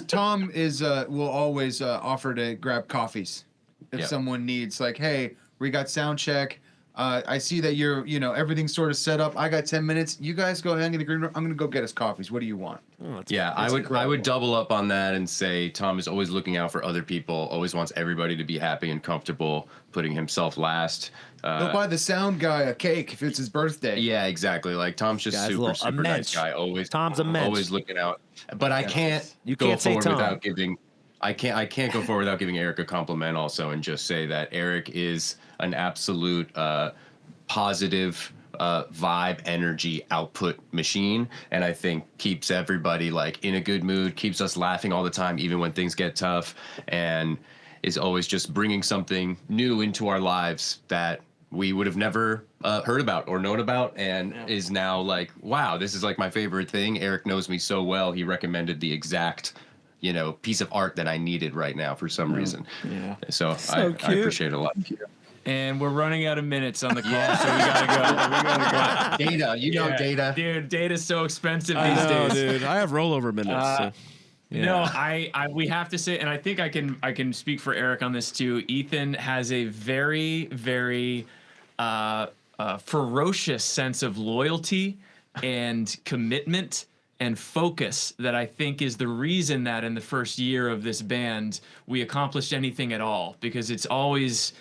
Tom will always offer to grab coffees if Yep. someone needs. Like, hey, we got sound check. I see that you're, everything's sort of set up. I got 10 minutes. You guys go ahead and get the green room. I'm gonna go get us coffees. What do you want? Yeah, I would incredible. double up on that and say Tom is always looking out for other people, always wants everybody to be happy and comfortable, putting himself last. Go buy the sound guy a cake if it's his birthday. Yeah, exactly. Like Tom's just Guy's a super little- a super nice mensch. guy. Always Tom's a mensch. always looking out. But I can't You go can't say forward Tom. without giving. I can't go forward without giving Eric a compliment also, and just say that Eric is an absolute positive vibe, energy output machine, and I think keeps everybody in a good mood, keeps us laughing all the time, even when things get tough, and is always just bringing something new into our lives that we would have never heard about or known about, and is now wow, this is my favorite thing. Eric knows me so well. He recommended the exact piece of art that I needed right now for some reason. Yeah. So I appreciate it a lot. And we're running out of minutes on the call, so we gotta go. Data, data. Dude, data's so expensive I these know, days. dude. I have rollover minutes. So. No, we have to say, and I think I can speak for Eric on this too. Ethan has a very, very ferocious sense of loyalty and commitment and focus that I think is the reason that in the first year of this band we accomplished anything at all, because it's always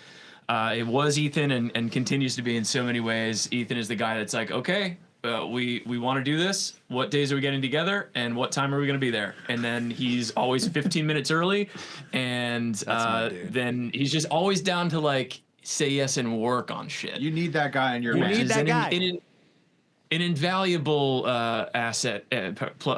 it was Ethan and continues to be in so many ways. Ethan is the guy that's okay, we want to do this. What days are we getting together, and what time are we going to be there? And then he's always 15 minutes early, and then he's just always down to say yes and work on shit. You need that guy in your You band. need that guy. An invaluable asset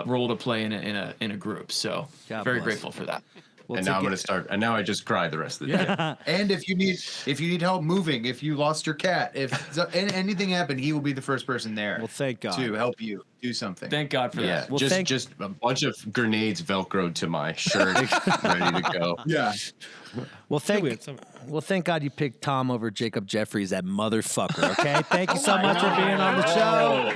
role to play in a group. So God very bless. grateful for that. Well, And now I'm going to start. And now I just cry the rest of the day. And if you need help moving, if you lost your cat, if anything happened, he will be the first person there. Well, thank God. to help you do something. Thank God for Yeah, that. Well, just a bunch of grenades velcroed to my shirt, ready to go. Yeah. Well, thank God you picked Tom over Jacob Jeffries, that motherfucker. Okay, thank you so much for being on the show.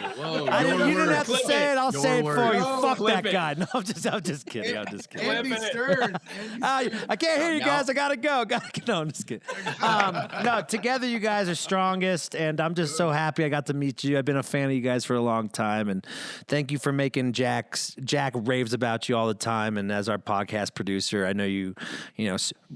You didn't have to say it. I'll say it for you. Oh, Fuck clip that it. guy. No, I'm just kidding. Andy Stern. I can't hear you guys. I gotta go. No, I'm just kidding. No, together you guys are strongest, and I'm just so happy I got to meet you. I've been a fan of you guys for a long time, and thank you for making Jack raves about you all the time. And as our podcast producer, I know you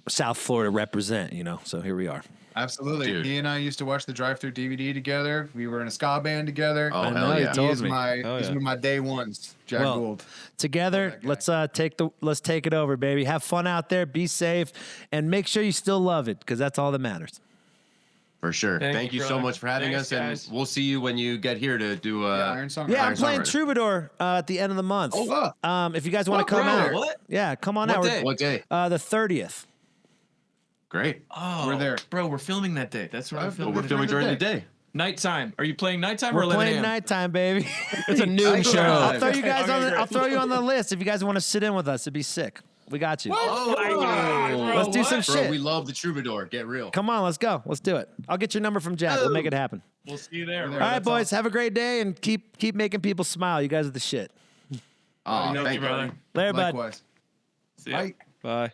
South Florida represent. So here we are. Absolutely. Dude. He and I used to watch the Drive-Through DVD together. We were in a ska band together. Oh, know, hell you yeah. told He's me. one of my day ones. Jack Well, Gould. Together, let's take it over, baby. Have fun out there. Be safe, and make sure you still love it, because that's all that matters. For sure. Thank you you, so brother. much for having Thanks, us, guys. and we'll see you when you get here to do Iron Songwriter. Yeah, I'm Iron playing Songwriter. Troubadour at the end of the month. Oh, fuck. If you guys want to What, come bro? out, What? yeah, come on What out. day? What day? The 30th. Great. Oh, We're there. bro. We're filming that day. That's what we're Oh, filming. We're filming during the day. Nighttime. Are you playing nighttime or We're 11 playing a.m.? nighttime, baby. It's a noon show. I'll throw you guys Okay, on. great. I'll throw you on the list if you guys want to sit in with us. It'd be sick. We got you. Oh, Let's do some bro, shit. we love the Troubadour. Get real. Come on, let's go. Let's do it. I'll get your number from Jack. We'll make it happen. We'll see you there. All right, boys. Have a great day and keep making people smile. You guys are the shit. Oh, Thank you, brother. Later, bud. Likewise. See ya. Bye. Bye.